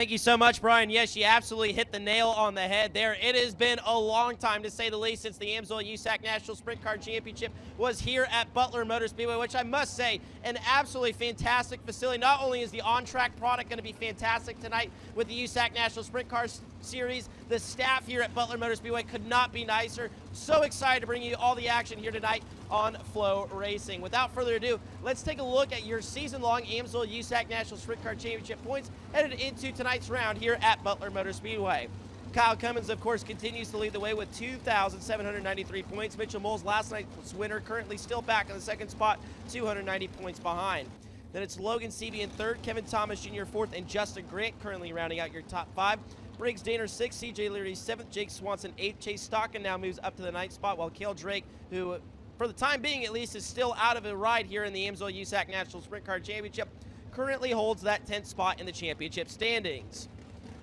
Thank you so much, Brian. Yes, you absolutely hit the nail on the head there. It has been a long time, to say the least, since the AMSOIL USAC National Sprint Car Championship was here at Butler Motor Speedway, which I must say, an absolutely fantastic facility. Not only is the on-track product going to be fantastic tonight with the USAC National Sprint Car Series, the staff here at Butler Motor Speedway could not be nicer. So excited to bring you all the action here tonight on FloRacing. Without further ado, let's take a look at your season-long AMSOIL USAC National Sprint Car Championship points headed into tonight's round here at Butler Motor Speedway. Kyle Cummins, of course, continues to lead the way with 2,793 points. Mitchell Moles, last night's winner, currently still back in the second spot, 290 points behind. Then it's Logan Seavey in third, Kevin Thomas Jr. fourth, and Justin Grant currently rounding out your top five. Briggs Danner sixth, CJ Leary seventh, Jake Swanson eighth. Chase Stockton now moves up to the ninth spot, while Cale Drake, who for the time being at least is still out of a ride here in the AMSOIL USAC National Sprint Car Championship, currently holds that 10th spot in the championship standings.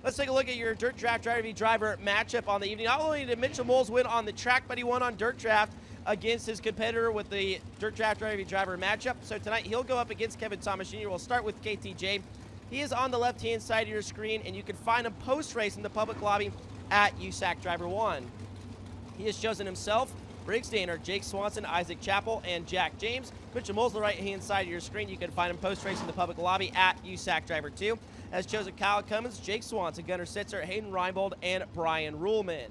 Let's take a look at your Dirt Draft Driver v Driver matchup on the evening. Not only did Mitchell Moles win on the track, but he won on Dirt Draft against his competitor with the Dirt Draft Driver v Driver matchup. So tonight he'll go up against Kevin Thomas Jr. We'll start with KTJ. He is on the left-hand side of your screen, and you can find him post-race in the public lobby at USAC Driver 1. He has chosen himself, Briggs Danner, Jake Swanson, Isaac Chappell, and Jack James. Mitchell Moles, the right-hand side of your screen, you can find him post-race in the public lobby at USAC Driver 2. Has chosen Kyle Cummins, Jake Swanson, Gunnar Sitzer, Hayden Reinbold, and Brian Ruhlman.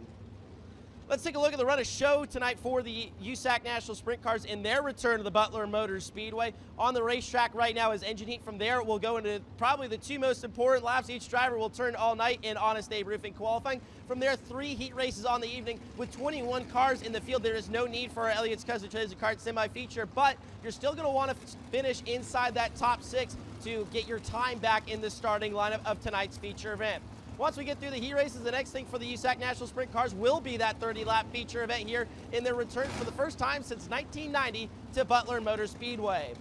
Let's take a look at the run of show tonight for the USAC National Sprint Cars in their return to the Butler Motor Speedway. On the racetrack right now is engine heat. From there, we'll go into probably the two most important laps each driver will turn all night in Honest Abe Roofing qualifying. From there, 3 heat races on the evening with 21 cars in the field. There is no need for our Elliott's Cousin Trails Kart semi-feature, but you're still going to want to finish inside that top 6 to get your time back in the starting lineup of tonight's feature event. Once we get through the heat races, the next thing for the USAC National Sprint Cars will be that 30-lap feature event here in their return for the first time since 1990 to Butler Motor Speedway.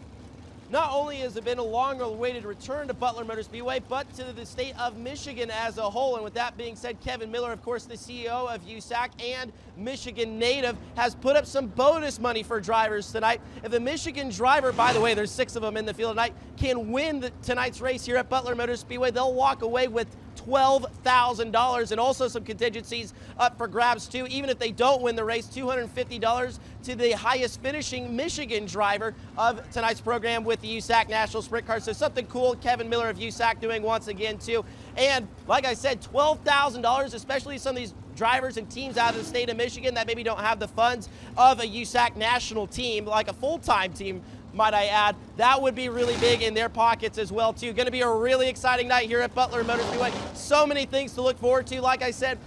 Not only has it been a long-awaited return to Butler Motor Speedway, but to the state of Michigan as a whole. And with that being said, Kevin Miller, of course, the CEO of USAC and Michigan native, has put up some bonus money for drivers tonight. If the Michigan driver, by the way, there's 6 of them in the field tonight, can win tonight's race here at Butler Motor Speedway, they'll walk away with $12,000 and also some contingencies up for grabs too. Even if they don't win the race, $250 to the highest finishing Michigan driver of tonight's program with the USAC National Sprint Car. So something cool Kevin Miller of USAC doing once again too. And like I said, $12,000, especially some of these drivers and teams out of the state of Michigan that maybe don't have the funds of a USAC national team, like a full-time team, might I add. That would be really big in their pockets as well too. Going to be a really exciting night here at Butler Motor Speedway. So many things to look forward to. Like I said,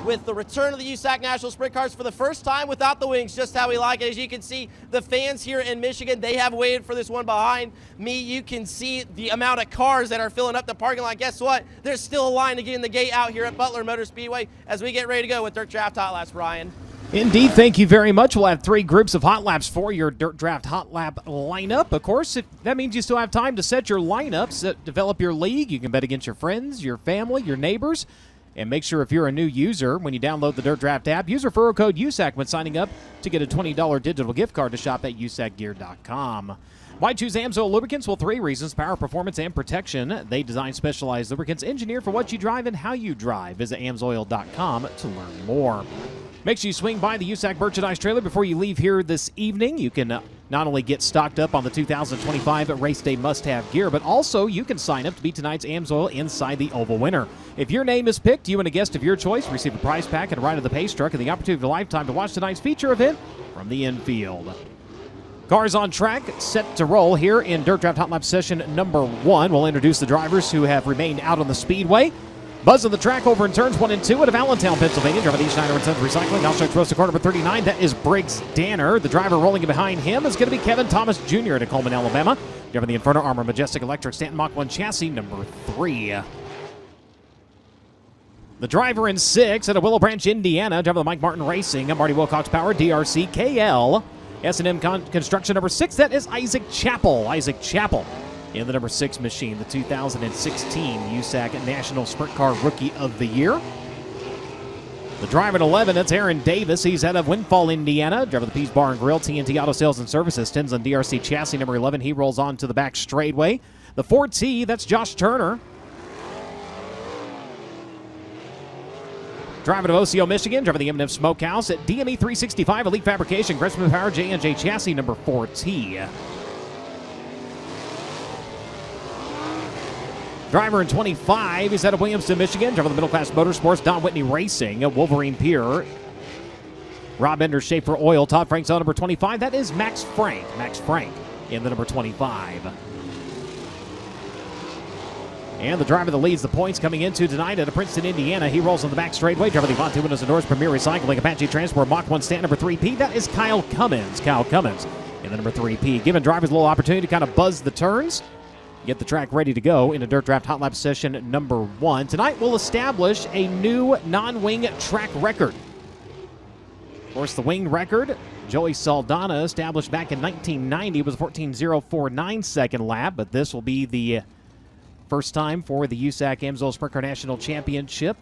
with the return of the USAC National Sprint Cars for the first time without the wings, just how we like it. As you can see, the fans here in Michigan, they have waited for this one behind me. You can see the amount of cars that are filling up the parking lot. Guess what? There's still a line to get in the gate out here at Butler Motor Speedway as we get ready to go with Dirt Draft Hot Laps, Brian. Indeed, thank you very much. We'll have 3 groups of hot laps for your Dirt Draft Hot Lap lineup. Of course, that means you still have time to set your lineups, develop your league. You can bet against your friends, your family, your neighbors. And make sure if you're a new user, when you download the Dirt Draft app, use referral code USAC when signing up to get a $20 digital gift card to shop at usacgear.com. Why choose AMSOIL lubricants? Well, 3 reasons: power, performance, and protection. They design specialized lubricants engineered for what you drive and how you drive. Visit AMSOIL.com to learn more. Make sure you swing by the USAC merchandise trailer before you leave here this evening. You can not only get stocked up on the 2025 Race Day must-have gear, but also you can sign up to be tonight's AMSOIL Inside the Oval winner. If your name is picked, you and a guest of your choice receive a prize pack and a ride of the pace truck and the opportunity of a lifetime to watch tonight's feature event from the infield. Cars on track, set to roll here in Dirt Draft Hot Lap session number 1. We'll introduce the drivers who have remained out on the speedway. Buzz on the track over in turns 1 and 2 out of Allentown, Pennsylvania. Driver the Schneider and Sons Recycling. Now starts road to car number 39. That is Briggs Danner. The driver rolling in behind him is going to be Kevin Thomas Jr. at Coleman, Alabama. Driving the Inferno Armor Majestic Electric Stanton Mach 1 chassis number 3. The driver in 6 out of Willow Branch, Indiana. Driver the Mike Martin Racing. Marty Wilcox Power, DRC, KL. S&M Construction number 6. That is Isaac Chappell. Isaac Chappell in the number 6 machine, the 2016 USAC National Sprint Car Rookie of the Year. The driver at 11, that's Aaron Davis. He's out of Windfall, Indiana. Driver of the Pease Bar and Grill, TNT Auto Sales and Services. Tinslin DRC chassis number 11. He rolls on to the back straightaway. The 4T, that's Josh Turner. Driving to OCO, Michigan, driving the M&M Smokehouse at DME 365 Elite Fabrication, Gressman Power, J&J Chassis, number 4T. Driver in 25, he's out of Williamston, Michigan, driving the Middle Class Motorsports, Don Whitney Racing, Wolverine Pier. Rob Ender, Schaefer Oil, Todd Frank's on number 25. That is Max Frank in the number 25. And the driver that leads the points coming into tonight out of Princeton, Indiana. He rolls on the back straightaway. Driver the Avante Windows and Doors Premier Recycling Apache Transport Mach 1 stand number 3P. That is Kyle Cummins. In the number 3P. Giving drivers a little opportunity to kind of buzz the turns. Get the track ready to go in a Dirt Draft Hot Lap session number 1. Tonight we'll establish a new non-wing track record. Of course, the wing record, Joey Saldana established back in 1990, was a 14.049 second lap, but this will be the first time for the USAC AMSOIL Sprint Car National Championship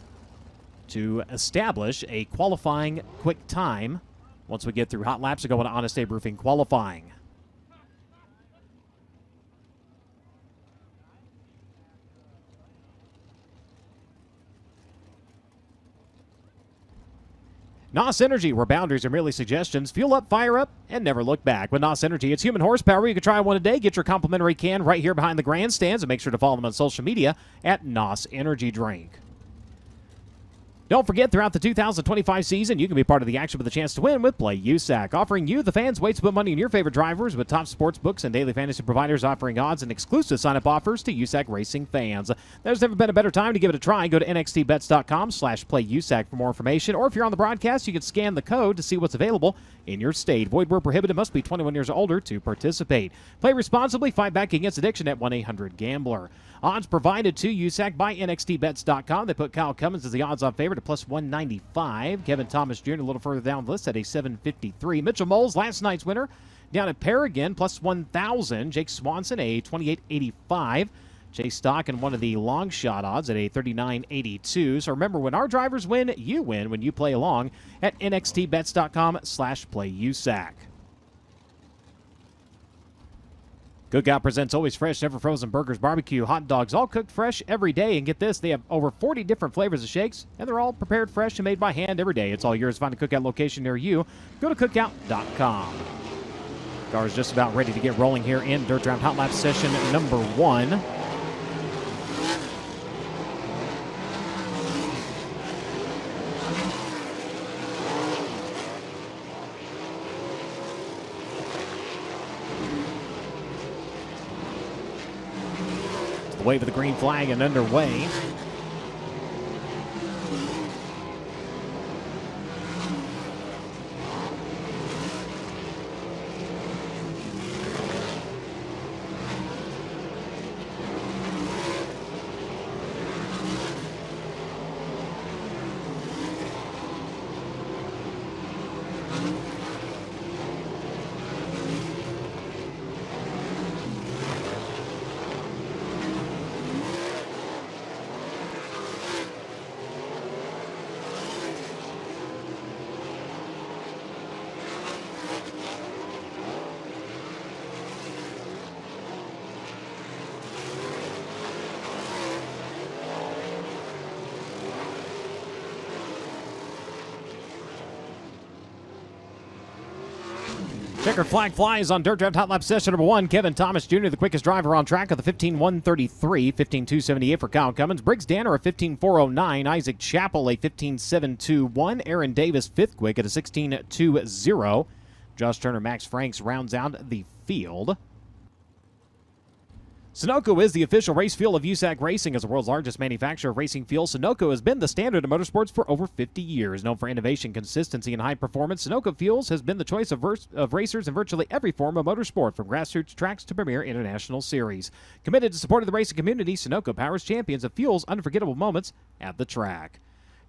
to establish a qualifying quick time once we get through hot laps to go into Honest Abe Roofing qualifying. NOS Energy, where boundaries are merely suggestions. Fuel up, fire up, and never look back. With NOS Energy, it's human horsepower. You can try one a day. Get your complimentary can right here behind the grandstands, and make sure to follow them on social media at NOS Energy Drink. Don't forget, throughout the 2025 season, you can be part of the action with a chance to win with Play USAC, offering you, the fans, ways to put money in your favorite drivers with top sports books and daily fantasy providers offering odds and exclusive sign-up offers to USAC racing fans. There's never been a better time to give it a try. Go to nxtbets.com/playusac for more information, or if you're on the broadcast, you can scan the code to see what's available in your state. Void where prohibited. Must be 21 years or older to participate. Play responsibly. Fight back against addiction at 1-800-GAMBLER. Odds provided to USAC by nxtbets.com. They put Kyle Cummins as the odds-on favorite at plus 195. Kevin Thomas Jr. a little further down the list at a 753. Mitchell Moles, last night's winner, down at Paragon, plus 1,000. Jake Swanson, a 28.85. Chase Stock and one of the long shot odds at a 39.82. So remember, when our drivers win, you win when you play along at nxtbets.com/playusac. Cookout presents always fresh, never frozen burgers, barbecue, hot dogs, all cooked fresh every day. And get this, they have over 40 different flavors of shakes, and they're all prepared fresh and made by hand every day. It's all yours. Find a Cookout location near you. Go to cookout.com. Car is just about ready to get rolling here in Dirt Draft Hot Lap session number 1. Wave of the green flag and underway. Checkered flag flies on Dirt Draft Hot Lap session number 1. Kevin Thomas Jr., the quickest driver on track, with a 15.133, 15.278 for Kyle Cummins. Briggs Danner, a 15.409. Isaac Chappell, a 15.721. Aaron Davis, 5th quick at a 16.20. Josh Turner, Max Franks rounds out the field. Sunoco is the official race fuel of USAC Racing. As the world's largest manufacturer of racing fuel, Sunoco has been the standard of motorsports for over 50 years. Known for innovation, consistency, and high performance, Sunoco Fuels has been the choice of racers in virtually every form of motorsport, from grassroots tracks to premier international series. Committed to supporting the racing community, Sunoco powers champions of fuel's unforgettable moments at the track.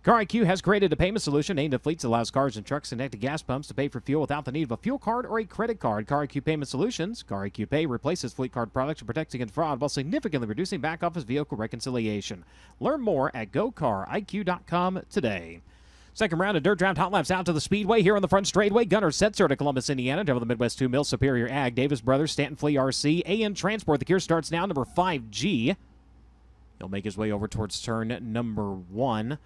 CarIQ has created a payment solution aimed at fleets that allows cars and trucks connected gas pumps to pay for fuel without the need of a fuel card or a credit card. CarIQ Payment Solutions, CarIQ Pay, replaces fleet card products and protects against fraud while significantly reducing back-office vehicle reconciliation. Learn more at gocariq.com today. Second round of Dirt Draft Hot Laps out to the Speedway here on the front straightaway. Gunnar Setzer to Columbus, Indiana. Driver the Midwest 2 Mill, Superior Ag, Davis Brothers, Stanton Flea RC, AN Transport. The gear starts now, number 5G. He'll make his way over towards turn number 1.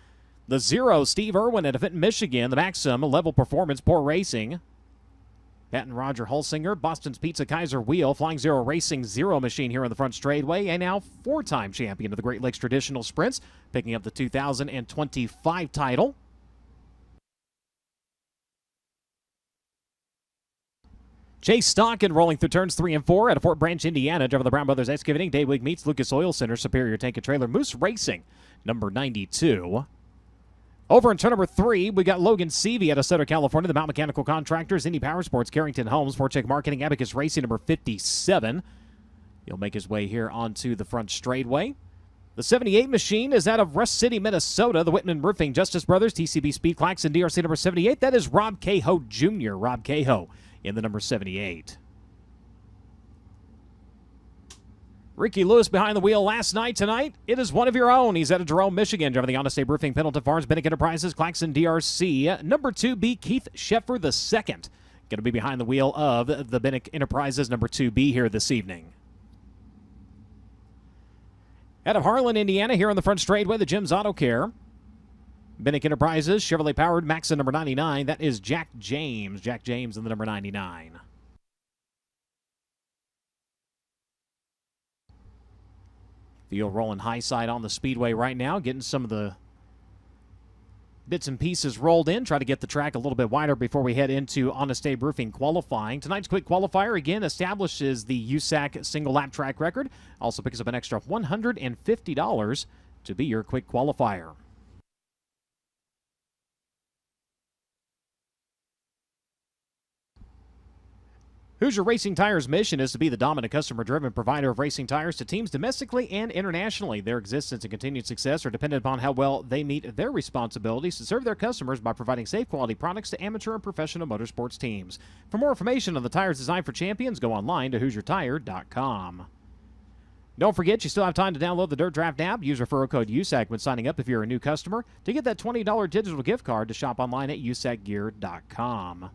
The 0, Steve Irwin at Fenton, Michigan. The Maxim, Level Performance, Poor Racing. Patton Roger Hulsinger, Boston's Pizza Kaiser Wheel, Flying Zero Racing Zero Machine here on the front straightaway, and now 4-time champion of the Great Lakes Traditional Sprints, picking up the 2025 title. Chase Stockin rolling through turns 3 and 4 out of Fort Branch, Indiana. Driver the Brown Brothers Excavating. Daywig meets Lucas Oil Center. Superior Tank and Trailer. Moose Racing, number 92. Over in turn number 3, we got Logan Seavey out of Sutter, California. The Mount Mechanical Contractors, Indy Power Sports, Carrington Homes, Forcheck Marketing, Abacus Racing, number 57. He'll make his way here onto the front straightway. The 78 machine is out of Rust City, Minnesota. The Whitman Roofing, Justice Brothers, TCB Speed, Claxon, DRC number 78. That is Rob Cahoe Jr., Rob Cahoe in the number 78. Ricky Lewis behind the wheel last night. Tonight, it is one of your own. He's out of Jerome, Michigan, driving the Honest Abe Roofing, Pendleton Farms, Bennick Enterprises, Claxon DRC. Number 2B, Keith Sheffer II. Going to be behind the wheel of the Bennick Enterprises, number 2B here this evening. Out of Harlan, Indiana, here on the front straightaway, the Jim's Auto Care. Bennick Enterprises, Chevrolet Powered, Maxon number 99. That is Jack James. Jack James in the number 99. Field rolling high side on the Speedway right now, getting some of the bits and pieces rolled in. Try to get the track a little bit wider before we head into Honest Abe Roofing qualifying. Tonight's quick qualifier, again, establishes the USAC single lap track record. Also picks up an extra $150 to be your quick qualifier. Hoosier Racing Tires' mission is to be the dominant customer-driven provider of racing tires to teams domestically and internationally. Their existence and continued success are dependent upon how well they meet their responsibilities to serve their customers by providing safe, quality products to amateur and professional motorsports teams. For more information on the tires designed for champions, go online to HoosierTire.com. Don't forget, you still have time to download the Dirt Draft app. Use referral code USAC when signing up if you're a new customer to get that $20 digital gift card to shop online at USACgear.com.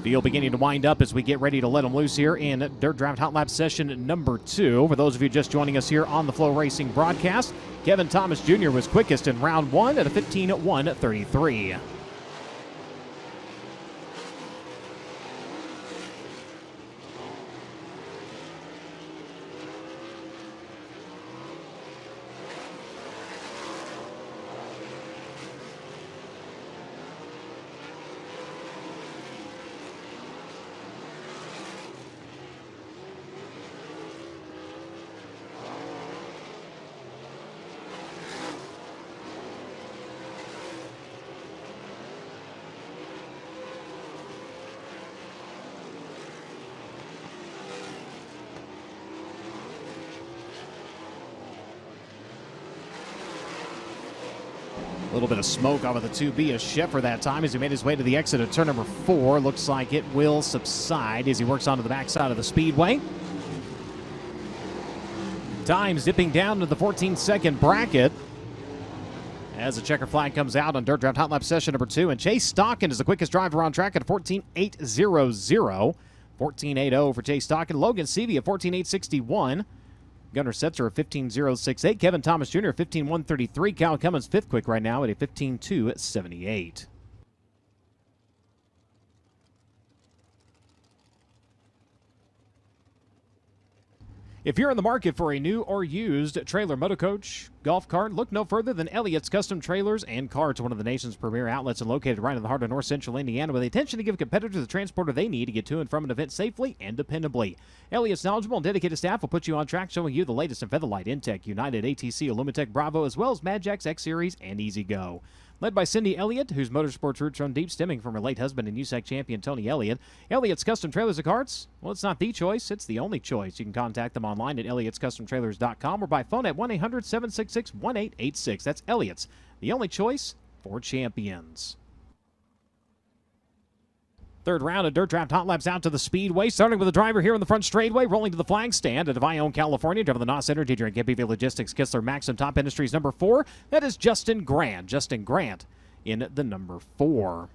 Field beginning to wind up as we get ready to let them loose here in Dirt Draft Hot Lap session number 2. For those of you just joining us here on the FloRacing broadcast, Kevin Thomas Jr. was quickest in round 1 at a 15:1:33. A little bit of smoke off of the 2B of Sheffer that time as he made his way to the exit of turn number 4. Looks like it will subside as he works onto the backside of the Speedway. Times dipping down to the 14-second bracket as the checker flag comes out on Dirt Draft Hot Lap session number 2. And Chase Stockin is the quickest driver on track at 14:8:00. 14:80 for Chase Stockin. Logan Seavey at 14:8:61. Gunnar Setzer at 15:068. Kevin Thomas Jr. at 15:133. Cal Cummins fifth quick right now at a 15:2:78. If you're in the market for a new or used trailer, motorcoach, golf cart, look no further than Elliott's Custom Trailers and Carts, one of the nation's premier outlets and located right in the heart of north central Indiana with the intention to give competitors the transporter they need to get to and from an event safely and dependably. Elliott's knowledgeable and dedicated staff will put you on track, showing you the latest in Featherlight, Intech, United, ATC, Illumitech, Bravo, as well as Madjax, X-Series, and Easy Go. Led by Cindy Elliott, whose motorsports roots run deep, stemming from her late husband and USAC champion Tony Elliott. Elliott's Custom Trailers and Carts, well, it's not the choice, it's the only choice. You can contact them online at elliott'scustomtrailers.com or by phone at 1-800-766-1886. That's Elliott's, the only choice for champions. Third round of Dirt Draft Hot Laps out to the Speedway, starting with the driver here in the front straightaway, rolling to the flag stand out of Ione, California, driving the NOS Energy Drink, MPV Logistics, Kistler, Maxim, Top Industries, number 4. That is Justin Grant. Justin Grant in the number 4.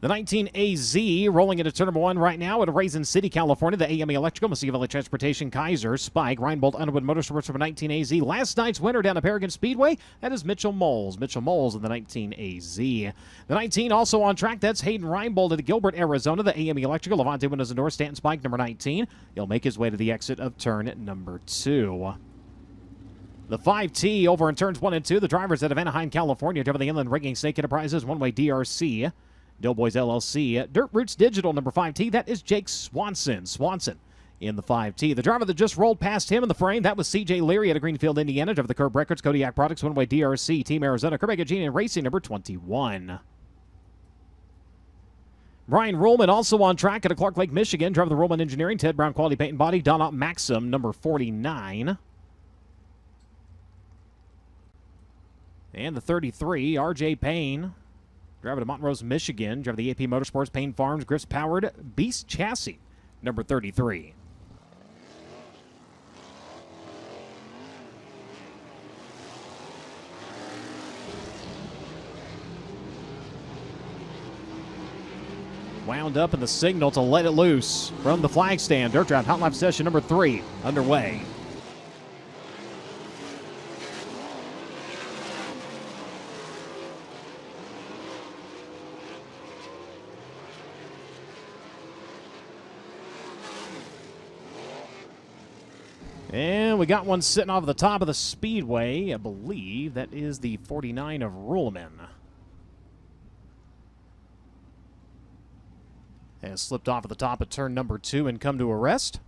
The 19AZ rolling into turn number 1 right now at Raisin City, California. The AME Electrical, Mesquite Valley Transportation, Kaiser, Spike, Reinbold, Underwood Motorsports from 19AZ. Last night's winner down at Paragon Speedway, that is Mitchell Moles. Mitchell Moles in the 19AZ. The 19 also on track, that's Hayden Reinbold at Gilbert, Arizona. The AME Electrical, Levante Windows and Doors, Stanton Spike, number 19. He'll make his way to the exit of turn number 2. The 5T over in turns 1 and 2. The drivers out of Anaheim, California, driving the Inland Rigging Snake Enterprises, One-Way DRC. Doughboys LLC, Dirt Roots Digital, number 5T. That is Jake Swanson. Swanson in the 5T. The driver that just rolled past him in the frame, that was CJ Leary out of Greenfield, Indiana. Driver the Curb Records, Kodiak Products, One-Way DRC, Team Arizona, Quebec Gene Racing, number 21. Brian Ruhlman also on track at Clark Lake, Michigan. Driver the Ruhlman Engineering, Ted Brown Quality Paint and Body, Donna Maxim, number 49. And the 33, RJ Payne. Driver to Montrose, Michigan. Driver the AP Motorsports, Payne Farms, Griffs Powered, Beast Chassis, number 33. Wound up in the signal to let it loose from the flag stand. Dirt Draft Hot Lap session number 3 underway. And we got one sitting off the top of the Speedway. I believe that is the 49 of Ruhlman. Has slipped off at the top of turn number 2 and come to a rest.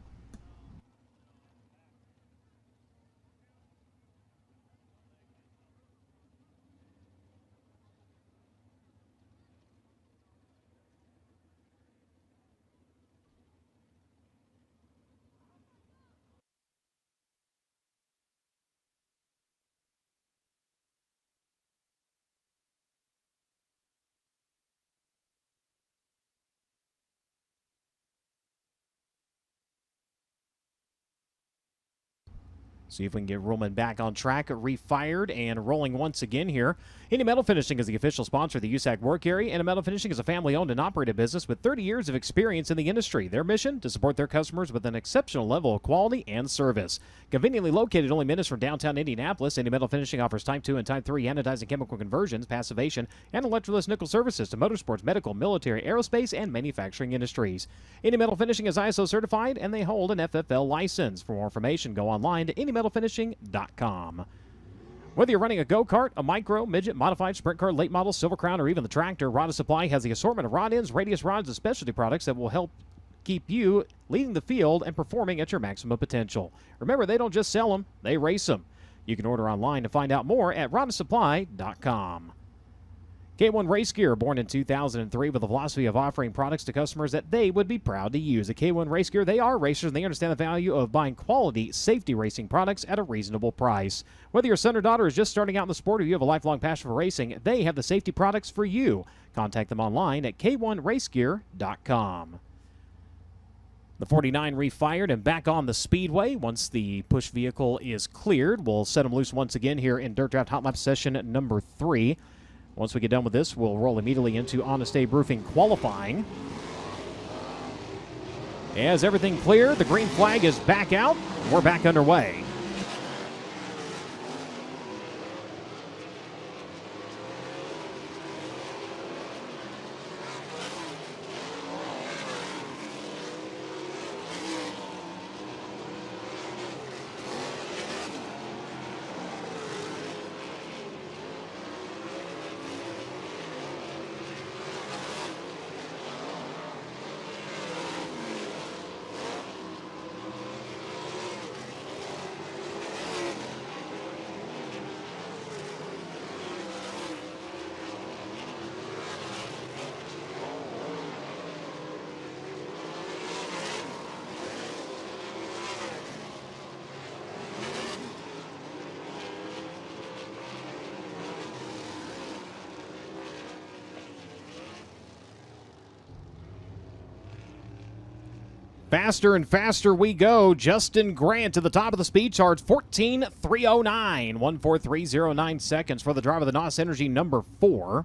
See if we can get Ruhlman back on track, refired, and rolling once again here. Indy Metal Finishing is the official sponsor of the USAC work area. Indy Metal Finishing is a family-owned and operated business with 30 years of experience in the industry. Their mission, to support their customers with an exceptional level of quality and service. Conveniently located only minutes from downtown Indianapolis, Indy Metal Finishing offers Type 2 and Type 3 anodizing chemical conversions, passivation, and electroless nickel services to motorsports, medical, military, aerospace, and manufacturing industries. Indy Metal Finishing is ISO certified, and they hold an FFL license. For more information, go online to IndyMetalFinishing.com. Whether you're running a go-kart, a micro, midget, modified, sprint car, late model, silver crown, or even the tractor, Rod Supply has the assortment of rod ends, radius rods, and specialty products that will help keep you leading the field and performing at your maximum potential. Remember, they don't just sell them, they race them. You can order online to find out more at rodsupply.com. K1 Race Gear, born in 2003 with the philosophy of offering products to customers that they would be proud to use. At K1 Race Gear, they are racers and they understand the value of buying quality, safety racing products at a reasonable price. Whether your son or daughter is just starting out in the sport or you have a lifelong passion for racing, they have the safety products for you. Contact them online at k1racegear.com. The 49 refired and back on the Speedway. Once the push vehicle is cleared, we'll set them loose once again here in Dirt Draft Hot Lap session number 3. Once we get done with this, we'll roll immediately into Honest Abe Roofing qualifying. As everything cleared, the green flag is back out. We're back underway. Faster and faster we go. Justin Grant to the top of the speed charts, 14.309. 1:43.09 seconds 09 for the driver of the NOS Energy number 4.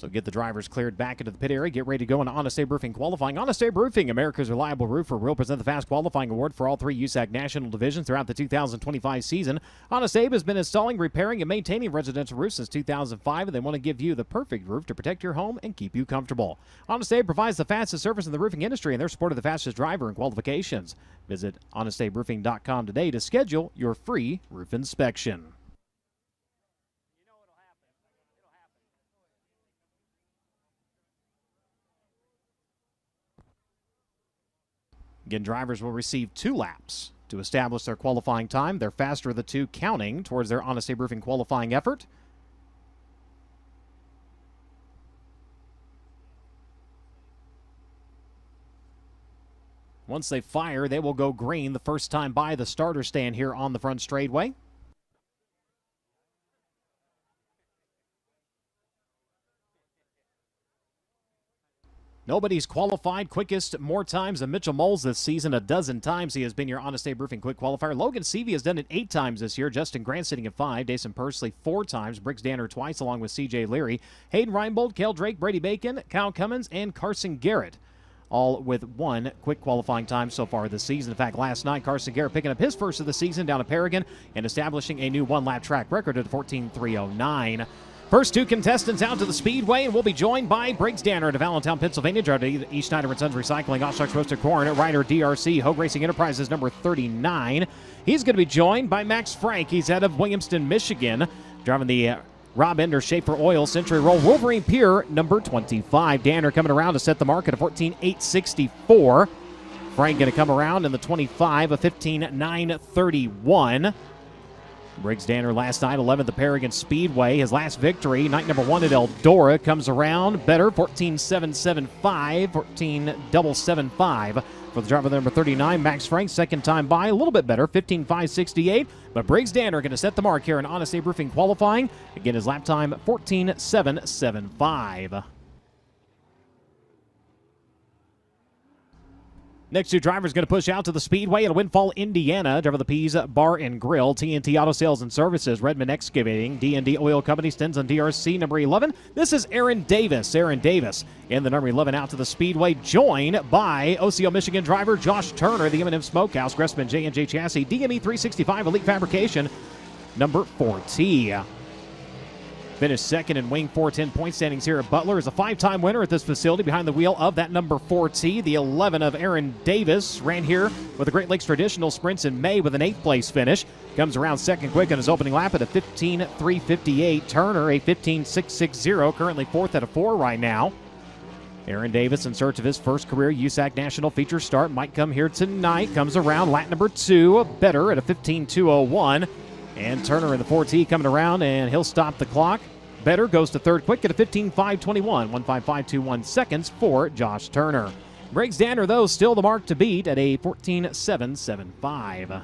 So get the drivers cleared back into the pit area. Get ready to go into Honest Abe Roofing qualifying. Honest Abe Roofing, America's reliable roofer, will present the Fast Qualifying Award for all 3 USAC national divisions throughout the 2025 season. Honest Abe has been installing, repairing, and maintaining residential roofs since 2005, and they want to give you the perfect roof to protect your home and keep you comfortable. Honest Abe provides the fastest service in the roofing industry, and they're supported the fastest driver in qualifications. Visit honestaberoofing.com today to schedule your free roof inspection. Again, drivers will receive 2 laps to establish their qualifying time. They're faster of the 2 counting towards their Honest Abe Roofing qualifying effort. Once they fire, they will go green the first time by the starter stand here on the front straightaway. Nobody's qualified quickest more times than Mitchell Moles this season. 12 times he has been your Honest Abe Roofing quick qualifier. Logan Seavey has done it 8 times this year. Justin Grant sitting at 5. Dason Pursley 4 times. Briggs Danner twice along with C.J. Leary. Hayden Reinbold, Kel Drake, Brady Bacon, Kyle Cummins, and Carson Garrett, all with 1 quick qualifying time so far this season. In fact, last night, Carson Garrett picking up his first of the season down at Paragon and establishing a new 1-lap track record at 14.309. First 2 contestants out to the Speedway, and we'll be joined by Briggs Danner out of Allentown, Pennsylvania, driver E. Schneider & Sons Recycling, Oshkosh Roasted Corn, Ryder DRC, Hogue Racing Enterprises, number 39. He's going to be joined by Max Frank. He's out of Williamston, Michigan, driving the Rob Ender Schaefer Oil Century Roll Wolverine Pier, number 25. Danner coming around to set the mark at a 14.864. Frank going to come around in the 25, a 15.931. Briggs Danner last night, 11th at Paragon Speedway. His last victory, night number 1 at Eldora, comes around better, 14.775, 14.775 for the driver number 39, Max Frank. Second time by, a little bit better, 15.568. But Briggs Danner going to set the mark here in Honest Abe Roofing qualifying. Again, his lap time, 14.775. Next 2 drivers going to push out to the Speedway in Windfall, Indiana. Driver the Pease Bar and Grill, TNT Auto Sales and Services, Redmond Excavating, D&D Oil Company, Stinson DRC, number 11. This is Aaron Davis. Aaron Davis in the number 11 out to the Speedway, joined by OCO Michigan driver Josh Turner, the M&M Smokehouse, Gressman J&J Chassis, DME 365 Elite Fabrication, number 4T. Finished second in Wing 410 point standings here at Butler. Is a 5-time winner at this facility behind the wheel of that number 4T. The 11 of Aaron Davis ran here with the Great Lakes Traditional Sprints in May with an 8th place finish. Comes around second quick on his opening lap at a 15.358. Turner a 15.660. Currently 4th at a 4 right now. Aaron Davis in search of his first career USAC National feature start. Might come here tonight. Comes around lap number 2. Better at a 15.201. And Turner in the 4T coming around, and he'll stop the clock. Better goes to third quick at a 15.521, 15521 seconds for Josh Turner. Briggs Danner, though, still the mark to beat at a 14.775.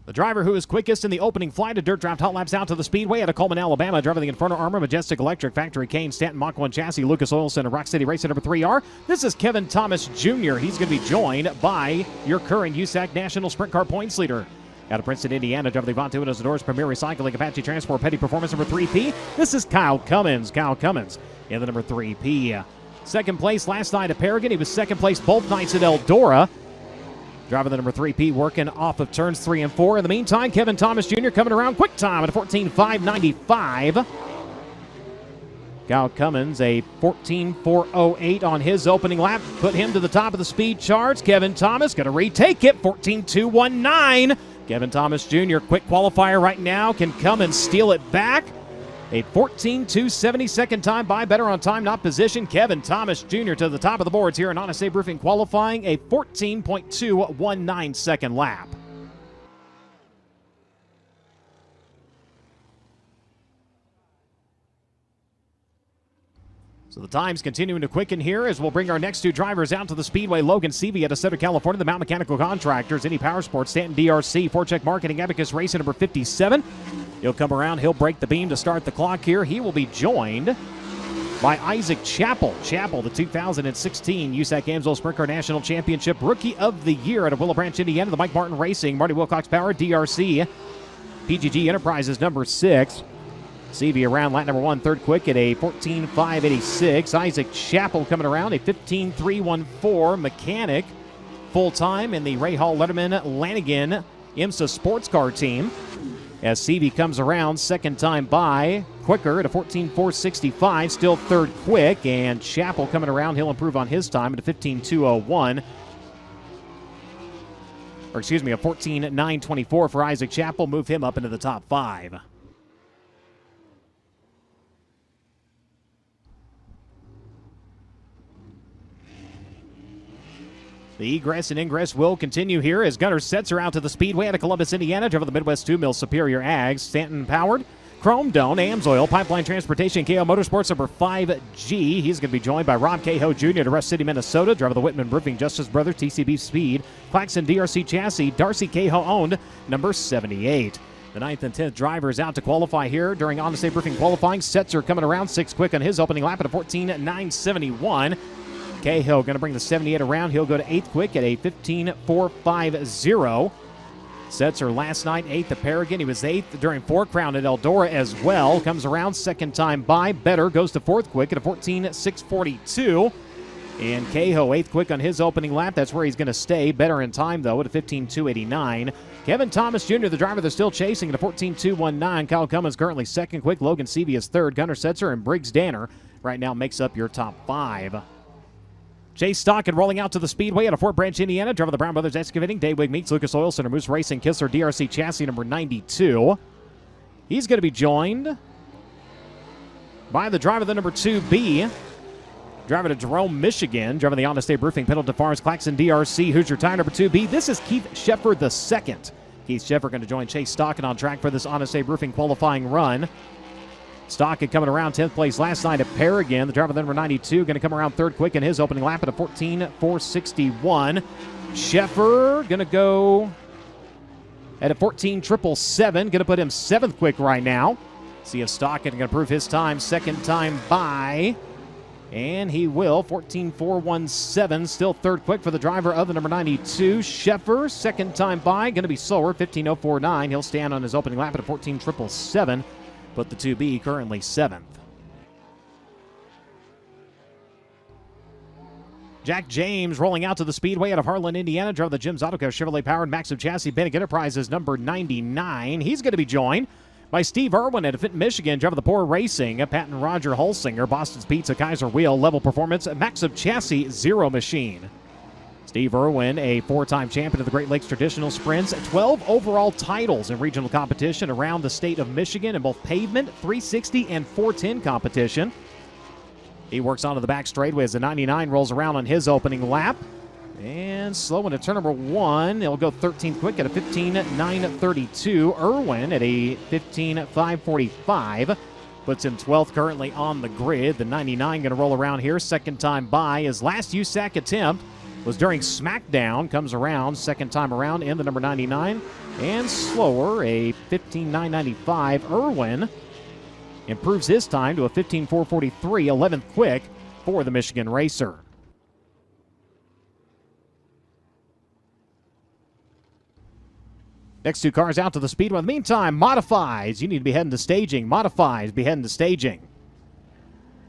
The driver who is quickest in the opening flight of Dirt Draft Hot Laps out to the Speedway out of Coleman, Alabama, driving the Inferno Armor, Majestic Electric, Factory Kane, Stanton Mach 1 Chassis, Lucas Oil Center, Rock City Racer number 3R. This is Kevin Thomas Jr. He's going to be joined by your current USAC National Sprint Car Points leader. Out of Princeton, Indiana, driving the Vontae Windows and Doors, Premier Recycling, Apache Transport, Petty Performance number 3P. This is Kyle Cummins. Kyle Cummins in the number 3P. Second place last night at Paragon. He was second place both nights at Eldora. Driving the number 3P, working off of turns 3 and 4. In the meantime, Kevin Thomas Jr. coming around quick time at a 14.595. Kyle Cummins, a 14.408 on his opening lap. Put him to the top of the speed charts. Kevin Thomas going to retake it, 14.219. Kevin Thomas Jr., quick qualifier right now. Can come and steal it back. A 14.270 second time by, better on time, not position. Kevin Thomas Jr. to the top of the boards here in Honest Abe Roofing qualifying, a 14.219 second lap. So the time's continuing to quicken here as we'll bring our next 2 drivers out to the Speedway. Logan Seavey out of Southern California, the Mount Mechanical Contractors, Indy Power Sports, Stanton DRC, Forecheck Marketing, Abacus Racing number 57. He'll come around, he'll break the beam to start the clock here. He will be joined by Isaac Chappell. Chappell, the 2016 USAC AMSOIL Sprint Car National Championship Rookie of the Year out of Willow Branch, Indiana, the Mike Martin Racing, Marty Wilcox Power, DRC, PGG Enterprises number 6. CV around lap number 1, third quick at a 14.586. Isaac Chappell coming around a 15.314. Mechanic full-time in the Ray Hall Letterman Lanigan IMSA Sports Car team. As CV comes around, second time by, quicker at a 14.465, still third quick, and Chappell coming around, he'll improve on his time at a 15.201. Or excuse me, a 14.924 for Isaac Chappell, move him up into the top 5. The egress and ingress will continue here as Gunnar Setzer out to the Speedway out of Columbus, Indiana, driven the Midwest 2 Mill Superior Ags. Stanton powered, Chrome Dome, AMSOIL, Pipeline Transportation, KO Motorsports number 5G. He's going to be joined by Rob Cahoe Jr. to Rush City, Minnesota, driver the Whitman Roofing Justice Brothers, TCB Speed, Claxon DRC Chassis, Darcy Cahoe owned, number 78. The 9th and 10th drivers out to qualify here during Honest Abe Roofing qualifying. Setzer coming around 6 quick on his opening lap at a 14.971. Cahoe going to bring the 78 around. He'll go to 8th quick at a 15.450. Setzer last night, 8th at Paragon. He was 8th during 4 Crown at Eldora as well. Comes around second time by. Better goes to 4th quick at a 14.642. And Cahoe 8th quick on his opening lap. That's where he's going to stay. Better in time, though, at a 15.289. Kevin Thomas Jr., the driver they're still chasing, at a 14.219. Kyle Cummins currently second quick. Logan Seavey is third. Gunnar Setzer and Briggs Danner right now makes up your top 5. Chase Stockton rolling out to the Speedway out of Fort Branch, Indiana. Driver the Brown Brothers Excavating. Daywig Meats, Lucas Oil Center, Moose Racing, Kistler, DRC Chassis number 92. He's going to be joined by the driver, the number 2B. Driver to Jerome, Michigan. Driver the Honest Abe Roofing, Pendleton Farms, Claxon, DRC, Hoosier Tire number 2B. This is Keith Sheffer II. Keith Sheffer going to join Chase Stockton on track for this Honest Abe Roofing qualifying run. Stockton coming around 10th place last night at Paragon. The driver, the number 92, going to come around third quick in his opening lap at a 14.461. Sheffer going to go at a 14.777. Going to put him 7th quick right now. See if Stockton going to prove his time second time by. And he will. 14.417. Still third quick for the driver of the number 92. Sheffer, second time by. Going to be slower. 15.049. He'll stand on his opening lap at a 14.777. But the 2B currently 7th. Jack James rolling out to the Speedway out of Harlan, Indiana. Drove the Jim's Auto Care Chevrolet powered Maxim Chassis Bannock Enterprises number 99. He's going to be joined by Steve Irwin at Fenton, Michigan. Driver the Poor Racing, Patton Roger Holsinger, Boston's Pizza, Kaiser Wheel, Level Performance, Maxim Chassis Zero Machine. Steve Irwin, a 4-time champion of the Great Lakes Traditional Sprints, 12 overall titles in regional competition around the state of Michigan in both pavement, 360, and 410 competition. He works onto the back straightaway as the 99 rolls around on his opening lap. And slow into turn number 1. He'll go 13th quick at a 15.932. Irwin at a 15.545. Puts him 12th currently on the grid. The 99 going to roll around here. Second time by. His last USAC attempt was during SmackDown. Comes around second time around in the number 99. And slower, a 15.995. Irwin improves his time to a 15.443, 11th quick for the Michigan racer. Next 2 cars out to the Speedway. In the meantime, modifies. You need to be heading to staging. Modifies, be heading to staging.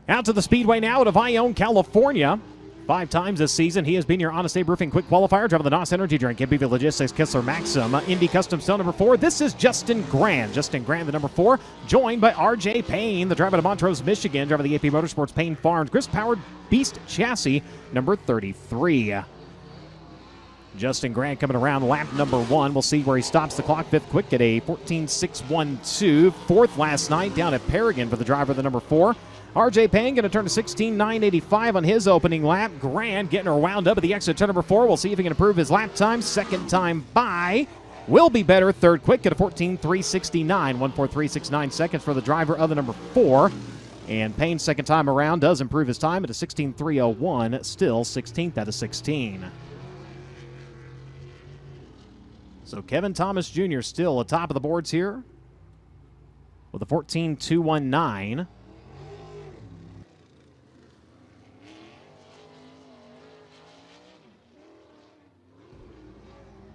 Out to the Speedway now out of Ione, California. 5 times this season, he has been your Honest Abe Roofing quick qualifier. Driver the NOS Energy Drink, MPV Logistics, Kistler Maxim, Indy Custom Stone number 4. This is Justin Grand. Justin Grand, the number 4, joined by RJ Payne, the driver to Montrose, Michigan. Driver the AP Motorsports, Payne Farms, Grist Powered Beast Chassis, number 33. Justin Grant coming around lap number 1. We'll see where he stops the clock. 5th quick at a 14.612. 4th last night down at Paragon for the driver, the number 4. RJ Payne going to turn to 16.985 on his opening lap. Grant getting her wound up at the exit turn number 4. We'll see if he can improve his lap time. Second time by. Will be better. 3rd quick at a 14.369. 1.4369 seconds for the driver of the number 4. And Payne second time around does improve his time at a 16.301. Still 16th out of 16. So Kevin Thomas Jr. still atop of the boards here with a 14.219.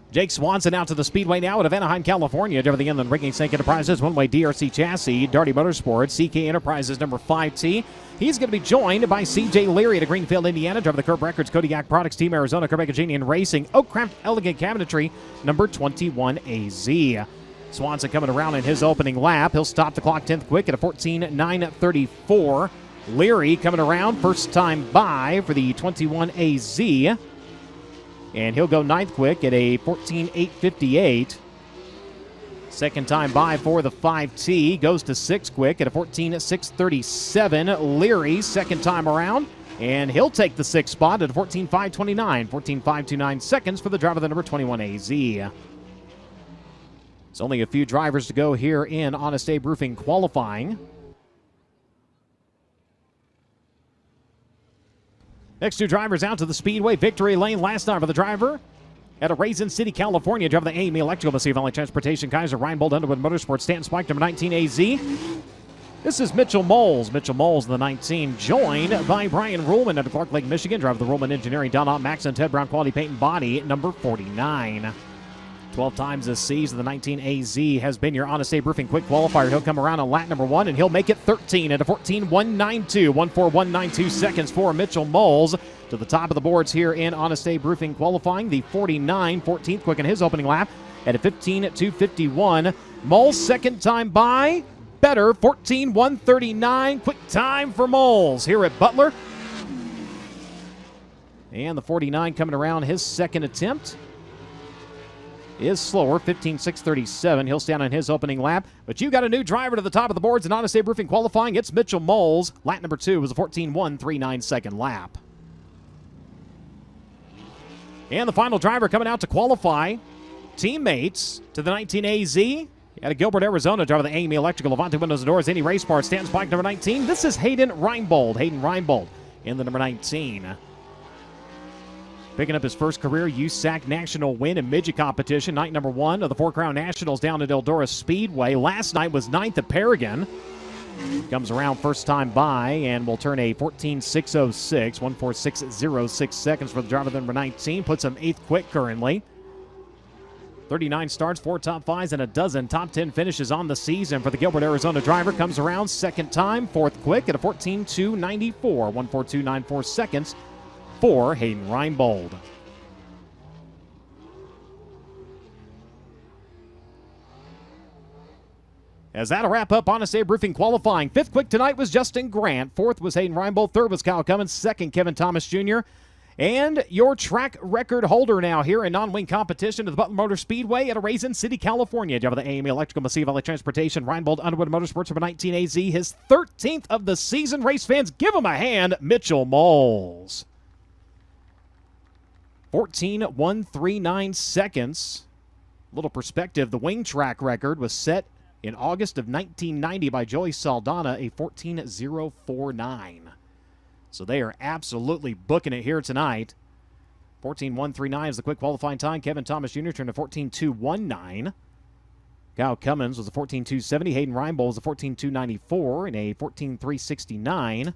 Jake Swanson out to the Speedway now out of Anaheim, California. Over the Inland Rigging Sync Enterprises, one-way DRC chassis, Darty Motorsports, CK Enterprises number 5T. He's going to be joined by CJ Leary at Greenfield, Indiana. Driver the Curb Records, Kodiak Products, Team Arizona, Quebec Genian Racing, Oakcraft Elegant Cabinetry, number 21AZ. Swanson coming around in his opening lap. He'll stop the clock 10th quick at a 14.934. Leary coming around, first time by for the 21AZ. And he'll go 9th quick at a 14.858. Second time by for the 5T. Goes to 6th quick at a 14.637. Leary, second time around. And he'll take the 6th spot at a 14.529. 14.529 seconds for the driver of the number 21AZ. It's only a few drivers to go here in Honest Abe Roofing qualifying. Next two drivers out to the Speedway victory lane. Last time for the driver at a Raisin City, California. Driver the AMSOIL Electrical, Massive Valley Transportation, Kaiser, Reinbold, Underwood Motorsports, Stanton Spike, number 19AZ. This is Mitchell Moles. Mitchell Moles, the 19, joined by Brian Ruhlman out of Clark Lake, Michigan. Driver the Ruhlman Engineering, Don Max, and Ted Brown Quality Paint and Body, number 49. 12 times this season, the 19AZ has been your Honest Abe Roofing quick qualifier. He'll come around on lap number 1, and he'll make it 13 at a 14.192. 14.192 seconds for Mitchell Moles. To the top of the boards here in Honest Abe Roofing qualifying. The 49, 14th quick in his opening lap at a 15.251. Moles, second time by. Better, 14.139. Quick time for Moles here at Butler. And the 49 coming around his second attempt is slower, 15.637. He'll stand on his opening lap. But you got a new driver to the top of the boards in Honest Abe Roofing qualifying. It's Mitchell Moles. Lap number 2 was a 14.139 second lap. And the final driver coming out to qualify. Teammates to the 19AZ. Out of Gilbert, Arizona, driver the AMSOIL Electrical, Levante Windows and Doors, any race parts, Stanton Spike, number 19. This is Hayden Reinbold. Hayden Reinbold in the number 19. Picking up his first career USAC national win in midget competition. Night number 1 of the Four Crown Nationals down at Eldora Speedway. Last night was 9th at Paragon. Comes around first time by and will turn a 14.606. 1.4606 seconds for the driver number 19. Puts him 8th quick currently. 39 starts, 4 top 5s, and a dozen top 10 finishes on the season for the Gilbert, Arizona driver. Comes around second time, 4th quick at a 14.294. 1.4294 seconds for Hayden Reinbold. As that'll wrap up Honest Abe Roofing qualifying. 5th quick tonight was Justin Grant. 4th was Hayden Reinbold. 3rd was Kyle Cummins. 2nd, Kevin Thomas Jr. And your track record holder now here in non-wing competition to the Butler Motor Speedway at a Raisin City, California. Driver the AMSOIL Electrical, Massive Valley Transportation, Reinbold, Underwood Motorsports, number 19AZ. His 13th of the season. Race fans, give him a hand. Mitchell Moles. 14.139 seconds. A little perspective, the wing track record was set in August of 1990 by Joey Saldana, a 14.049. So they are absolutely booking it here tonight. 14.139 is the quick qualifying time. Kevin Thomas Jr. turned to 14.219. Kyle Cummins was a 14.270. Hayden Reinbold was a 14.294 and a 14.369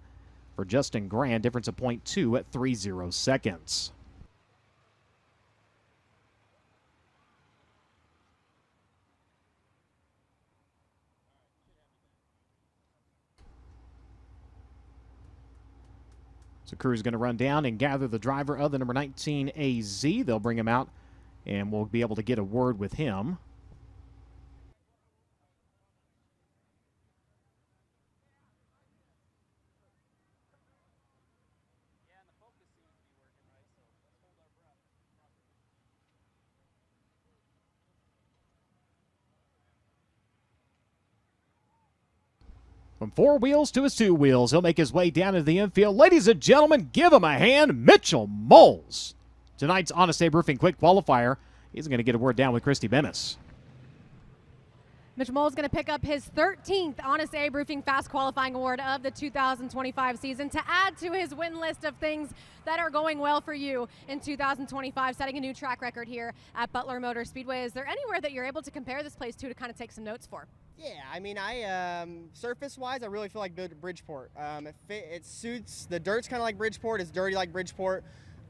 for Justin Grant. Difference of 0.2 at 30 seconds. So crew's going to run down and gather the driver of the number 19 AZ. They'll bring him out, and we'll be able to get a word with him. From 4 wheels to his 2 wheels, he'll make his way down into the infield. Ladies and gentlemen, give him a hand, Mitchell Moles. Tonight's Honest Abe Roofing quick qualifier. He's going to get a word down with Christy Bemis. Mitchell Moles is going to pick up his 13th Honest Abe Roofing Fast Qualifying Award of the 2025 season to add to his win list of things that are going well for you in 2025, setting a new track record here at Butler Motor Speedway. Is there anywhere that you're able to compare this place to kind of take some notes for? Yeah, I mean, surface-wise, I really feel like Bridgeport. It suits, the dirt's kind of like Bridgeport, it's dirty like Bridgeport.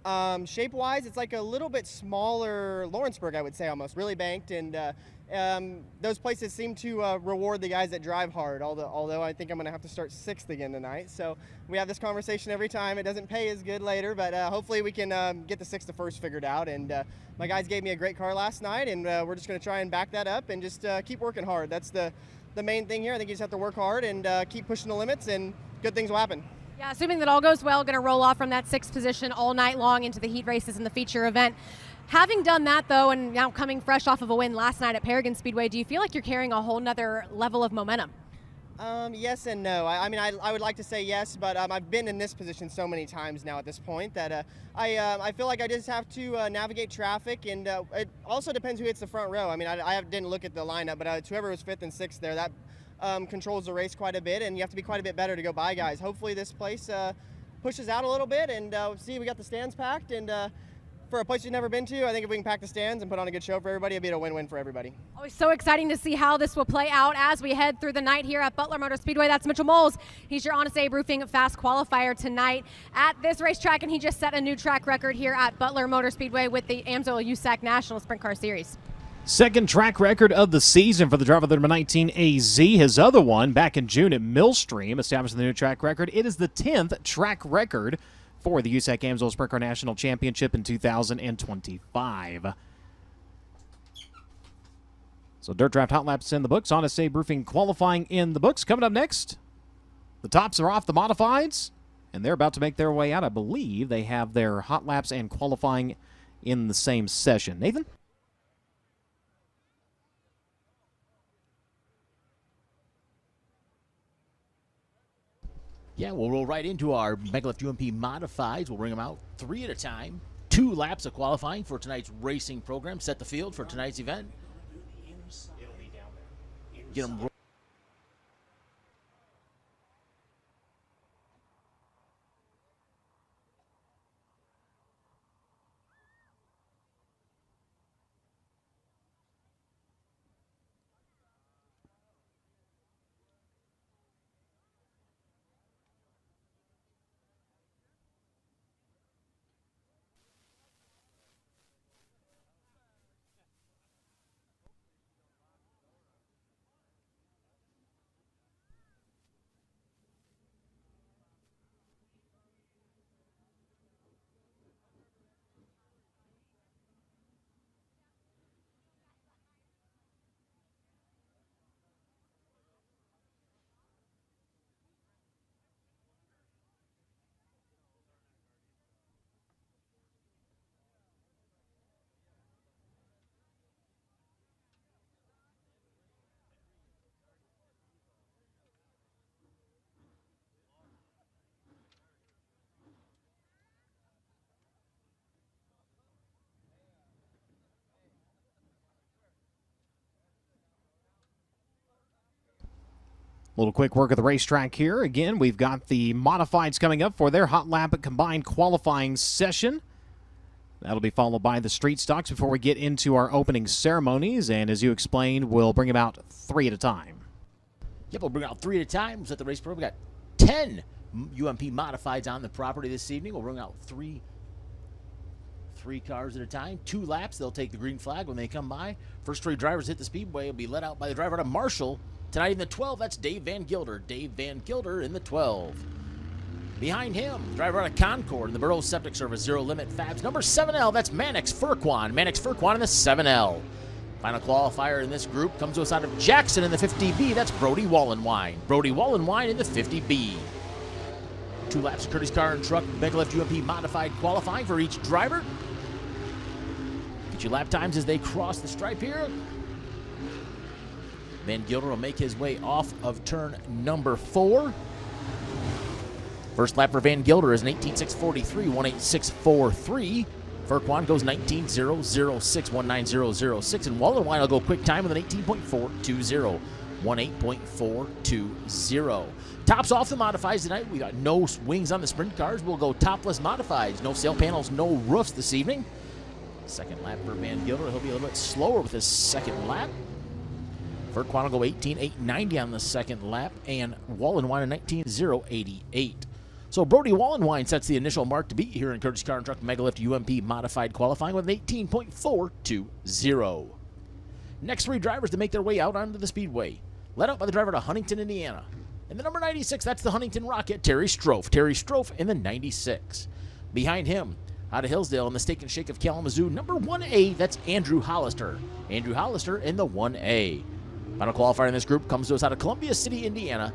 Shape-wise, it's like a little bit smaller Lawrenceburg, I would say, almost, really banked, and those places seem to reward the guys that drive hard, although I think I'm going to have to start 6th again tonight. So we have this conversation every time. It doesn't pay as good later, but hopefully we can get the 6th to 1st figured out. And my guys gave me a great car last night, and we're just going to try and back that up and just keep working hard. That's the main thing here. I think you just have to work hard and keep pushing the limits, and good things will happen. Yeah, assuming that all goes well, going to roll off from that 6th position all night long into the heat races and the feature event. Having done that, though, and now coming fresh off of a win last night at Paragon Speedway, do you feel like you're carrying a whole nother level of momentum? Yes and no. I mean, I would like to say yes, but I've been in this position so many times now at this point that I feel like I just have to navigate traffic, and it also depends who hits the front row. I mean, I didn't look at the lineup, but whoever was 5th and 6th there, that controls the race quite a bit, and you have to be quite a bit better to go by guys. Hopefully this place pushes out a little bit, and see, we got the stands packed, and for a place you've never been to, I think if we can pack the stands and put on a good show for everybody, it'll be a win-win for everybody. Always so exciting to see how this will play out as we head through the night here at Butler Motor Speedway. That's Mitchell Moles. He's your Honest Abe Roofing Fast Qualifier tonight at this racetrack, and he just set a new track record here at Butler Motor Speedway with the AMSOIL USAC National Sprint Car Series. Second track record of the season for the driver of the number 19 AZ. His other one back in June at Millstream, establishing the new track record. It is the 10th track record for the USAC AMSOIL Sprint Car National Championship in 2025. So Dirt Draft Hot Laps in the books. Honest Abe Roofing qualifying in the books. Coming up next, the tops are off the modifieds, and they're about to make their way out. I believe they have their hot laps and qualifying in the same session. Nathan? Yeah, we'll roll right into our Megalift UMP modifieds. We'll bring them out 3 at a time. 2 laps of qualifying for tonight's racing program. Set the field for tonight's event. Get them. Little quick work of the racetrack here. Again, we've got the modifieds coming up for their hot lap combined qualifying session. That'll be followed by the street stocks before we get into our opening ceremonies. And as you explained, we'll bring them out 3 at a time. Yep, we'll bring out 3 at a time. We'll set the race program. We got 10 UMP modifieds on the property this evening. We'll bring out three cars at a time. 2 laps. They'll take the green flag when they come by. First 3 drivers hit the speedway will be let out by the driver out of Marshall. Tonight in the 12, that's Dave Van Gilder. Dave Van Gilder in the 12. Behind him, driver out of Concord in the Burroughs Septic Service, Zero Limit Fabs. Number 7L, that's Mannix Furquan. Mannix Furquan in the 7L. Final qualifier in this group comes to us out of Jackson in the 50B. That's Brody Wallenwine. Brody Wallenwine in the 50B. 2 laps of Curtis Car and Truck, Megalift UMP modified qualifying for each driver. Get your lap times as they cross the stripe here. Van Gilder will make his way off of turn number 4. First lap for Van Gilder is an 18.643, 186.43. Furquan goes 19.006, 190.006, and Wallenwine will go quick time with an 18.420, 18.420. Tops off the modifieds tonight. We got no wings on the sprint cars. We'll go topless modifieds. No sail panels, no roofs this evening. Second lap for Van Gilder. He'll be a little bit slower with his second lap. Furquan will go 18.890 on the second lap, and Wallenwine a 19.088. So Brody Wallenwine sets the initial mark to beat here in Courtesy Car and Truck Megalift UMP Modified Qualifying with an 18.420. Next 3 drivers to make their way out onto the Speedway. Led out by the driver to Huntington, Indiana. In the number 96, that's the Huntington Rocket, Terry Strofe. Terry Strofe in the 96. Behind him, out of Hillsdale in the Steak and Shake of Kalamazoo, number 1A, that's Andrew Hollister. Andrew Hollister in the 1A. Final qualifier in this group comes to us out of Columbia City, Indiana.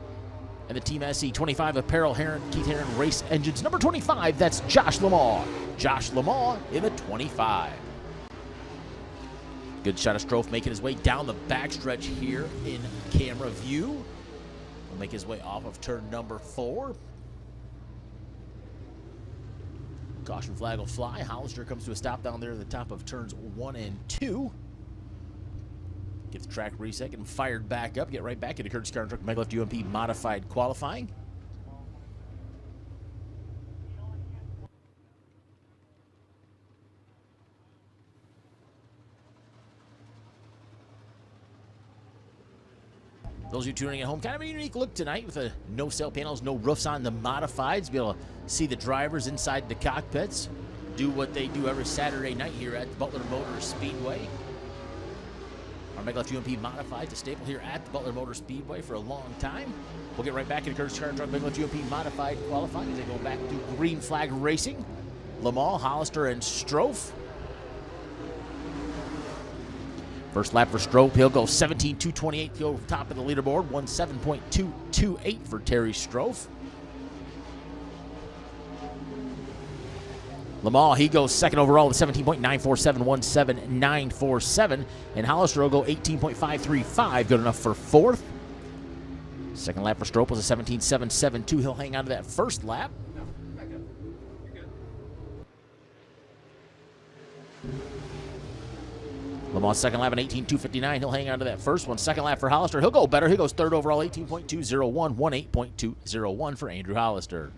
And the Team SC25 Apparel Keith Heron Race Engines, number 25, that's Josh Lamar. Josh Lamar in the 25. Good shot of Strofe making his way down the backstretch here in camera view. He'll make his way off of turn number 4. Caution flag will fly. Hollister comes to a stop down there at the top of turns 1 and 2. Get the track reset and fired back up. Get right back into Courtesy Car and Truck Megalift UMP Modified Qualifying. Those of you tuning at home, kind of a unique look tonight with a no sail panels, no roofs on the modifieds. Be able to see the drivers inside the cockpits, do what they do every Saturday night here at Butler Motor Speedway. Our Megalift UMP Modified to staple here at the Butler Motor Speedway for a long time. We'll get right back into Courtesy Car and Truck Megalift UMP Modified Qualifying as they go back to green flag racing. Lamar, Hollister, and Strofe. First lap for Strofe, he'll go 17.228 to go top of the leaderboard, 17.228 for Terry Strofe. Lamar, he goes second overall with 17.947, 17947, and Hollister will go 18.535, good enough for 4th. Second lap for Strofe was a 17.772. He'll hang on to that first lap. Lamar's second lap in 18.259. He'll hang on to that first one. Second lap for Hollister. He'll go better. He goes third overall, 18.201, 18.201 for Andrew Hollister.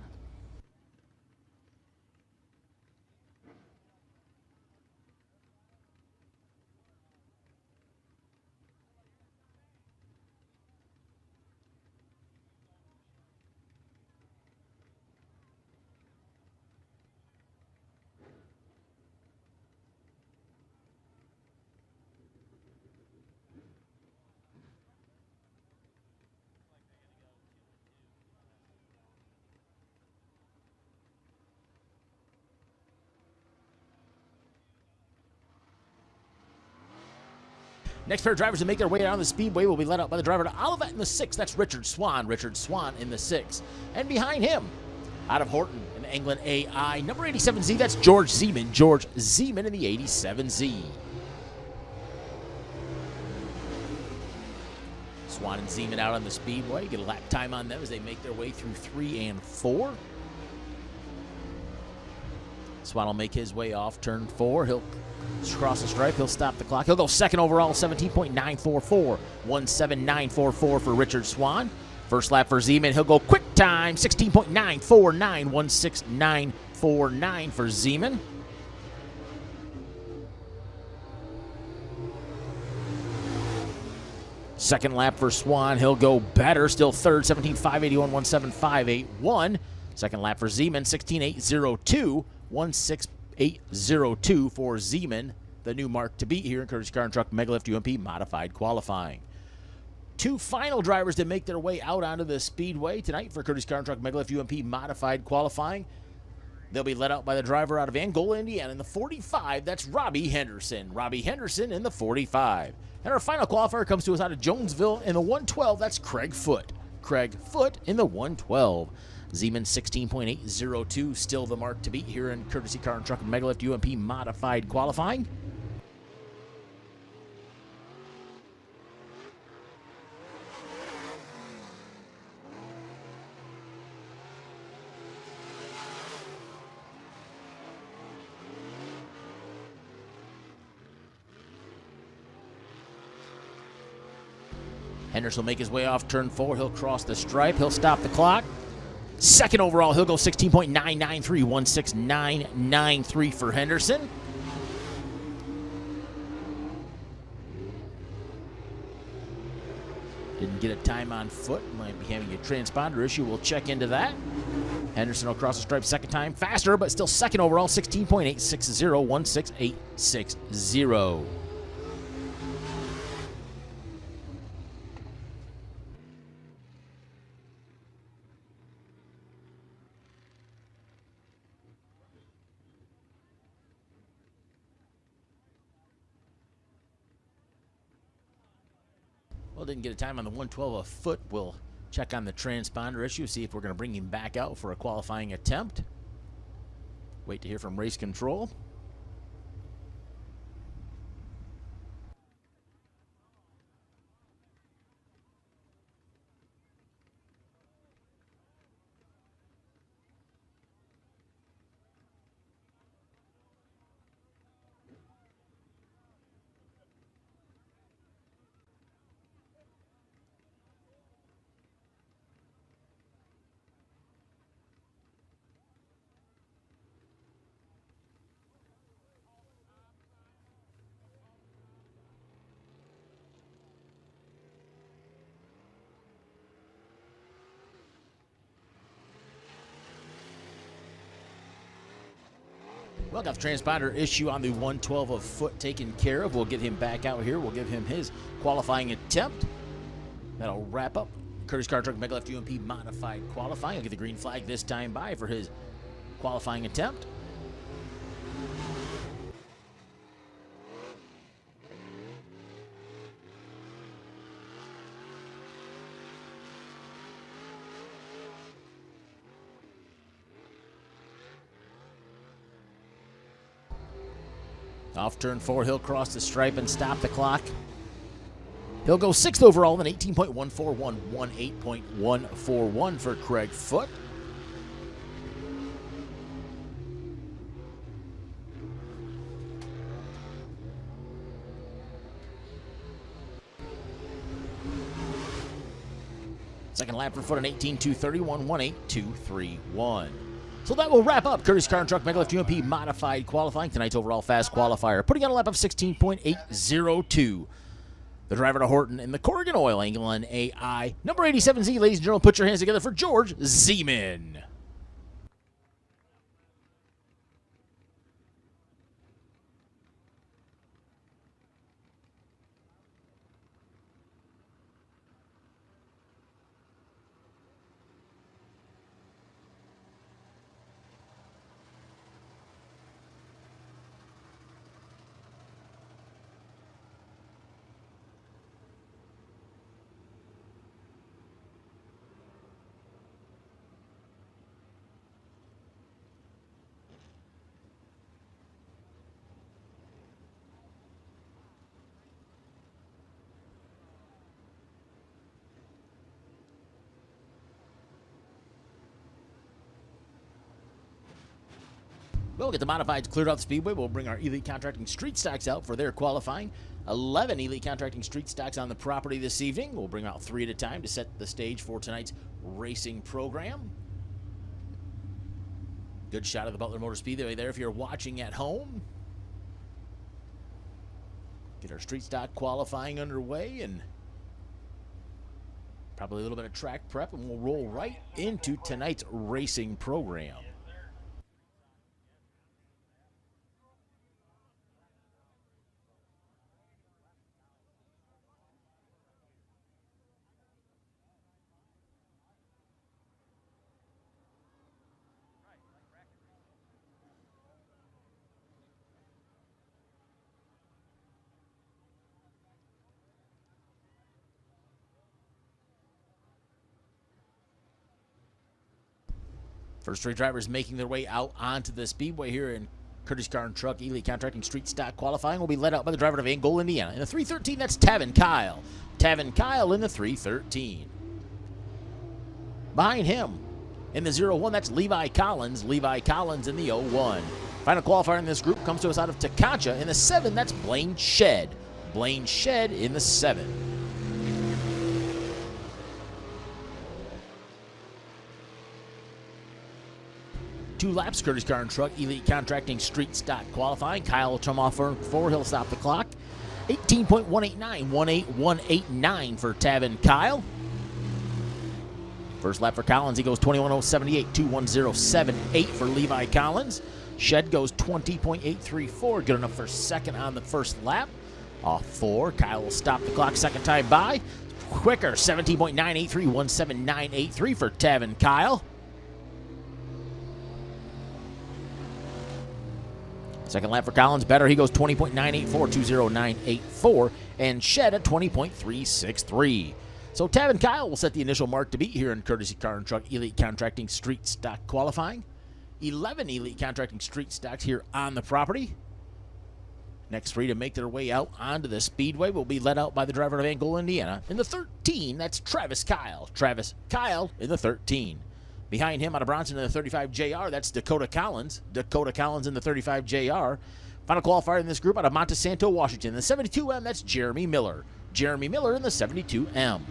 Next pair of drivers to make their way down the Speedway will be led out by the driver to Olivet in the 6th. That's Richard Swan. Richard Swan in the 6th. And behind him, out of Horton in the England AI, number 87Z, that's George Zeman. George Zeman in the 87Z. Swan and Zeman out on the Speedway. Get a lap time on them as they make their way through 3 and 4. Swan will make his way off turn 4. He'll cross the stripe. He'll stop the clock. He'll go second overall, 17.944. 17944 for Richard Swan. First lap for Zeman. He'll go quick time, 16.949. 16949 for Zeman. Second lap for Swan. He'll go better. Still third, 17.581. 17581. Second lap for Zeman, 16.802. 16802 for Zeman, the new mark to beat here in Courtesy Car and Truck Megalift UMP Modified Qualifying. 2 final drivers to make their way out onto the Speedway tonight for Courtesy Car and Truck Megalift UMP Modified Qualifying. They'll be led out by the driver out of Angola, Indiana in the 45. That's Robbie Henderson. Robbie Henderson in the 45. And our final qualifier comes to us out of Jonesville in the 112. That's Craig Foote. Craig Foote in the 112. Zeman 16.802, still the mark to beat here in Courtesy Car and Truck Megalift UMP Modified Qualifying. Henderson will make his way off turn 4. He'll cross the stripe. He'll stop the clock. Second overall, he'll go 16.993, 16993 for Henderson. Didn't get a time on foot. Might be having a transponder issue. We'll check into that. Henderson across the stripe second time. Faster, but still second overall. 16.860, 16860. Well, didn't get a time on the 112 a foot. We'll check on the transponder issue, see if we're going to bring him back out for a qualifying attempt. Wait to hear from race control. Well, got the transponder issue on the 112 a foot taken care of. We'll get him back out here. We'll give him his qualifying attempt. That'll wrap up Curtis Car Truck Mega Left UMP modified qualifying. He'll get the green flag this time by for his qualifying attempt. Off turn 4, he'll cross the stripe and stop the clock. He'll go 6th overall, then 18.141, 18.141 for Craig Foote. Second lap for Foote on 18.231, 18.231. So that will wrap up Curtis Car and Truck Mega Lift UMP modified qualifying, tonight's overall fast qualifier, putting on a lap of 16.802. The driver to Horton in the Corrigan Oil Angle and AI. Number 87Z, ladies and gentlemen, put your hands together for George Zeman. We'll get the modifieds cleared off the Speedway. We'll bring our Elite Contracting Street Stocks out for their qualifying. 11 Elite Contracting Street Stocks on the property this evening. We'll bring out 3 at a time to set the stage for tonight's racing program. Good shot of the Butler Motor Speedway there if you're watching at home. Get our Street Stock qualifying underway and probably a little bit of track prep, and we'll roll right into tonight's racing program. First 3 drivers making their way out onto the Speedway here in Curtis Car and Truck Elite Contracting Street Stock qualifying will be led out by the driver of Angola, Indiana. In the 313, that's Tavin Kyle. Tavin Kyle in the 313. Behind him in the 01, that's Levi Collins. Levi Collins in the 01. Final qualifier in this group comes to us out of Takacha. In the 7, that's Blaine Shed. Blaine Shed in the 7. 2 laps, Curtis Car and Truck Elite Contracting Street Stock qualifying. Kyle will come off for 4. He'll stop the clock. 18.189, 18189 for Tavin Kyle. First lap for Collins, he goes 21:078, 2:10.78 for Levi Collins. Shed goes 20.834, good enough for second on the first lap. Off 4, Kyle will stop the clock second time by. Quicker, 17.983, 179.83 for Tevin Kyle. Second lap for Collins, better. He goes 20.984, 209.84, and Shed at 20.363. So Tevin Kyle will set the initial mark to beat here in Courtesy Car and Truck Elite Contracting Street Stock Qualifying. 11 Elite Contracting Street Stocks here on the property. Next 3 to make their way out onto the Speedway will be led out by the driver of Angola, Indiana. In the 13, that's Travis Kyle. Travis Kyle in the 13. Behind him out of Bronson in the 35 JR, that's Dakota Collins. Dakota Collins in the 35 JR. Final qualifier in this group out of Montesanto, Washington. In the 72M, that's Jeremy Miller. Jeremy Miller in the 72M.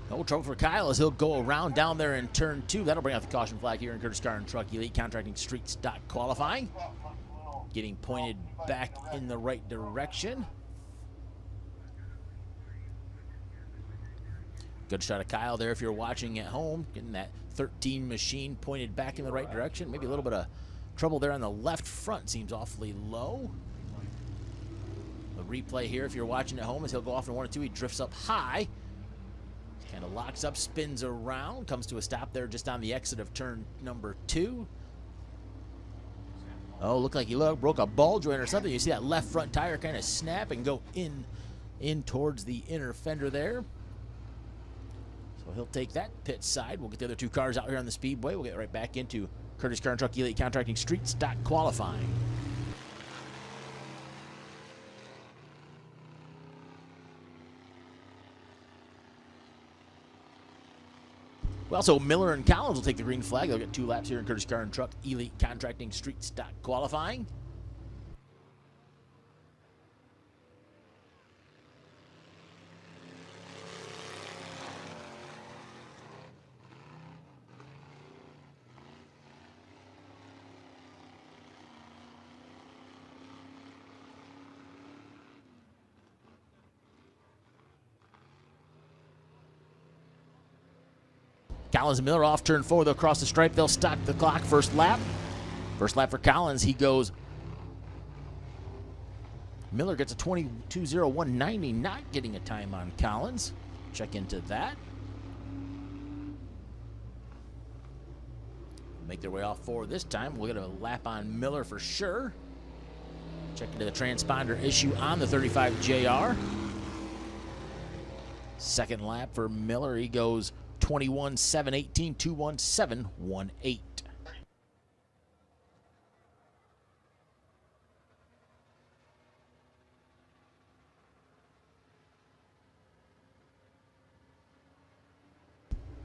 No trouble for Kyle as he'll go around down there in turn 2. That'll bring out the caution flag here in Curtis Car and Truck Elite Contracting Street Stock Qualifying. Getting pointed back in the right direction. Good shot of Kyle there if you're watching at home. Getting that 13 machine pointed back in the right direction. Maybe a little bit of trouble there on the left front. Seems awfully low. The replay here if you're watching at home is he'll go off in 1 or 2. He drifts up high. Kind of locks up, spins around, comes to a stop there just on the exit of turn number 2. Oh, looked like he broke a ball joint or something. You see that left front tire kind of snap and go in towards the inner fender there. So he'll take that pit side. We'll get the other 2 cars out here on the Speedway. We'll get right back into Curtis Car and Truck Elite Contracting Street Stock Qualifying. Well, so Miller and Collins will take the green flag. They'll get 2 laps here in Curtis Car and Truck Elite Contracting Street Stock Qualifying. Collins and Miller off turn 4. They'll cross the stripe. They'll stop the clock first lap. First lap for Collins. He goes. Miller gets a 22:01.90. Not getting a time on Collins. Check into that. Make their way off 4 this time. We'll get a lap on Miller for sure. Check into the transponder issue on the 35 JR. Second lap for Miller. He goes 21:7.18, 2:17.18.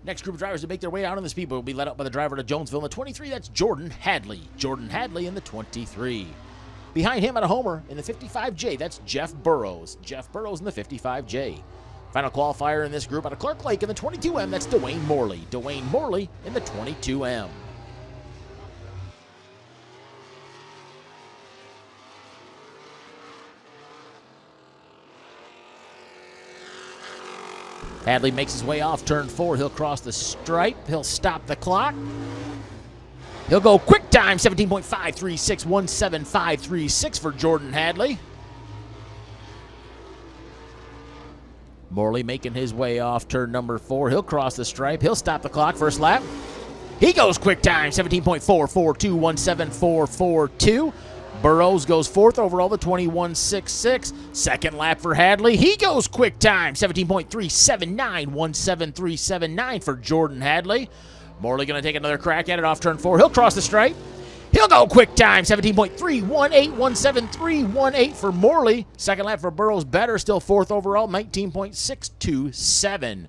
Next group of drivers to make their way out on the Speedway will be led up by the driver to Jonesville in the 23. That's Jordan Hadley. Jordan Hadley in the 23. Behind him at a homer in the 55J, that's Jeff Burrows. Jeff Burrows in the 55J. Final qualifier in this group out of Clark Lake in the 22M, that's Dwayne Morley. Dwayne Morley in the 22M. Hadley makes his way off turn 4. He'll cross the stripe. He'll stop the clock. He'll go quick time, 17.536, 17536 for Jordan Hadley. Morley making his way off turn number 4. He'll cross the stripe. He'll stop the clock first lap. He goes quick time, 17.442, 17442. Burrows goes 4th overall, the 21.66. Second lap for Hadley. He goes quick time, 17.379, 17379 for Jordan Hadley. Morley going to take another crack at it off turn 4. He'll cross the stripe. He'll go quick time, 17.318, 17318 for Morley. Second lap for Burrows better, still 4th overall, 19.627.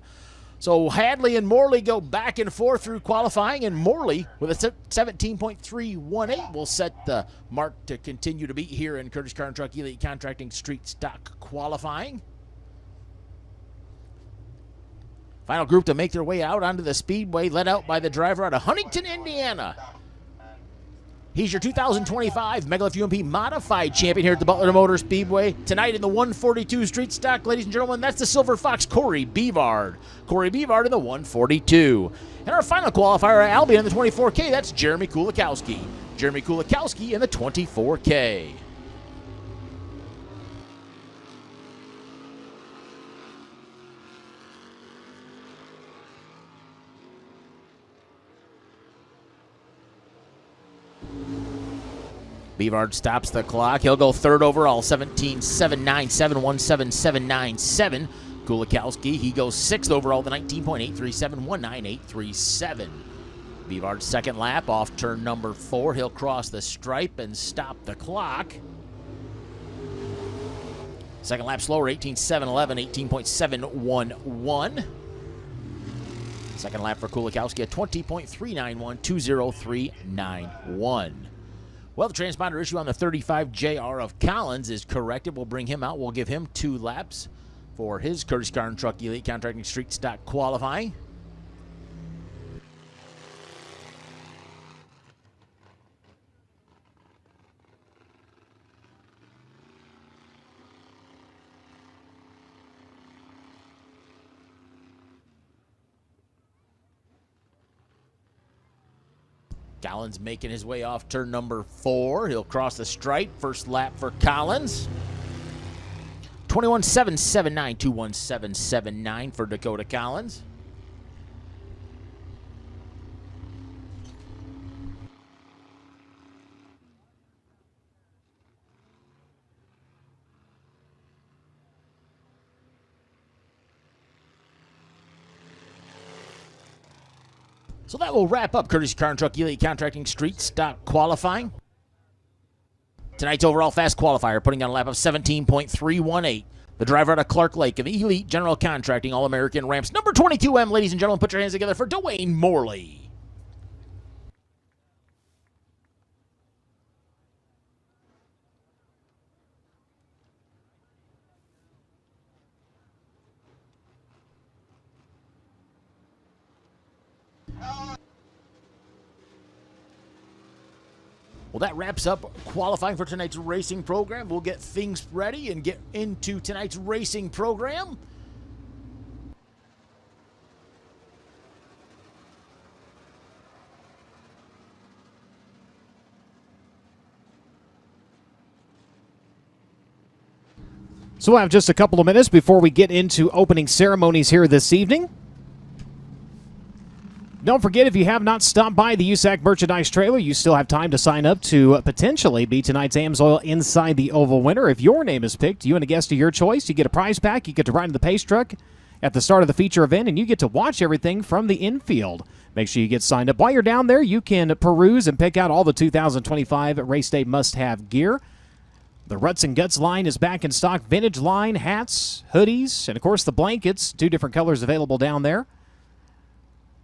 So Hadley and Morley go back and forth through qualifying, and Morley with a 17.318 will set the mark to continue to beat here in Curtis Car and Truck Elite Contracting Street Stock Qualifying. Final group to make their way out onto the Speedway, led out by the driver out of Huntington, Indiana. He's your 2025 Megalith UMP Modified Champion here at the Butler Motor Speedway. Tonight in the 142 Street Stock, ladies and gentlemen, that's the Silver Fox, Corey Beavard. Corey Beavard in the 142. And our final qualifier, Albion in the 24K, that's Jeremy Kulikowski. Jeremy Kulikowski in the 24K. Beavard stops the clock. He'll go third overall, 17.79, 717.797. Kulikowski, he goes sixth overall, the 19.837, 19837. Beavard's second lap off turn number 4. He'll cross the stripe and stop the clock. Second lap slower, 18.711, 18.711. Second lap for Kulikowski, a 20.391, 20391. Well, the transponder issue on the 35 JR of Collins is corrected. We'll bring him out. We'll give him 2 laps for his Curtis Car and Truck Elite Contracting Street Stock qualifying. Collins making his way off turn number 4. He'll cross the stripe. First lap for Collins. 21.779, 217.779 for Dakota Collins. So that will wrap up Courtesy Car and Truck Elite Contracting Street Stock qualifying. Tonight's overall fast qualifier, putting on a lap of 17.318. The driver out of Clark Lake in the Elite General Contracting All-American Ramps. Number 22M, ladies and gentlemen, put your hands together for Dwayne Morley. Well, that wraps up qualifying for tonight's racing program. We'll get things ready and get into tonight's racing program. So we'll have just a couple of minutes before we get into opening ceremonies here this evening. Don't forget, if you have not stopped by the USAC merchandise trailer, you still have time to sign up to potentially be tonight's AMSOIL Inside the Oval winner. If your name is picked, you and a guest of your choice, you get a prize pack, you get to ride in the pace truck at the start of the feature event, and you get to watch everything from the infield. Make sure you get signed up. While you're down there, you can peruse and pick out all the 2025 race day must-have gear. The Ruts and Guts line is back in stock. Vintage line, hats, hoodies, and, of course, the blankets. 2 different colors available down there.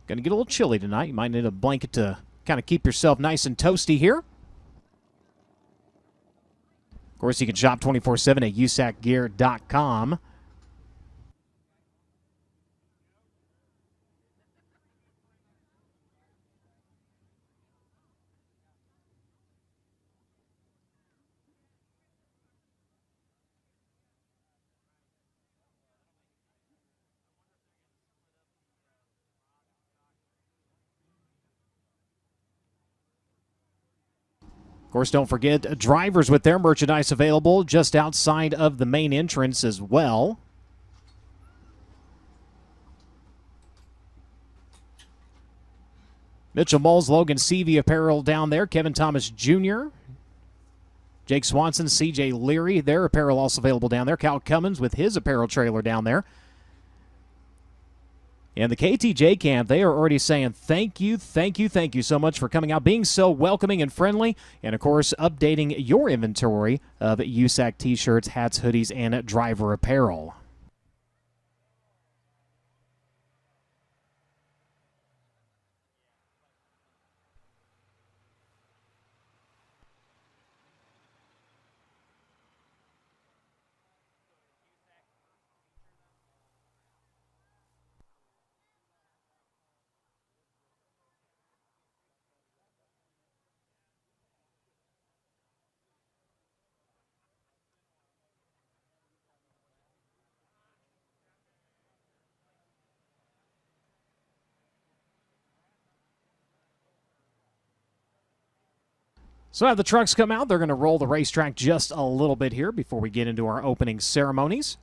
Going to get a little chilly tonight. You might need a blanket to kind of keep yourself nice and toasty here. Of course, you can shop 24/7 at usacgear.com. Of course, don't forget drivers with their merchandise available just outside of the main entrance as well. Mitchell Moles, Logan Seavey apparel down there. Kevin Thomas Jr., Jake Swanson, CJ Leary, their apparel also available down there. Cal Cummins with his apparel trailer down there. And the KTJ camp, they are already saying thank you so much for coming out, being so welcoming and friendly, and, of course, updating your inventory of USAC T-shirts, hats, hoodies, and driver apparel. So have the trucks come out. They're going to roll the racetrack just a little bit here before we get into our opening ceremonies.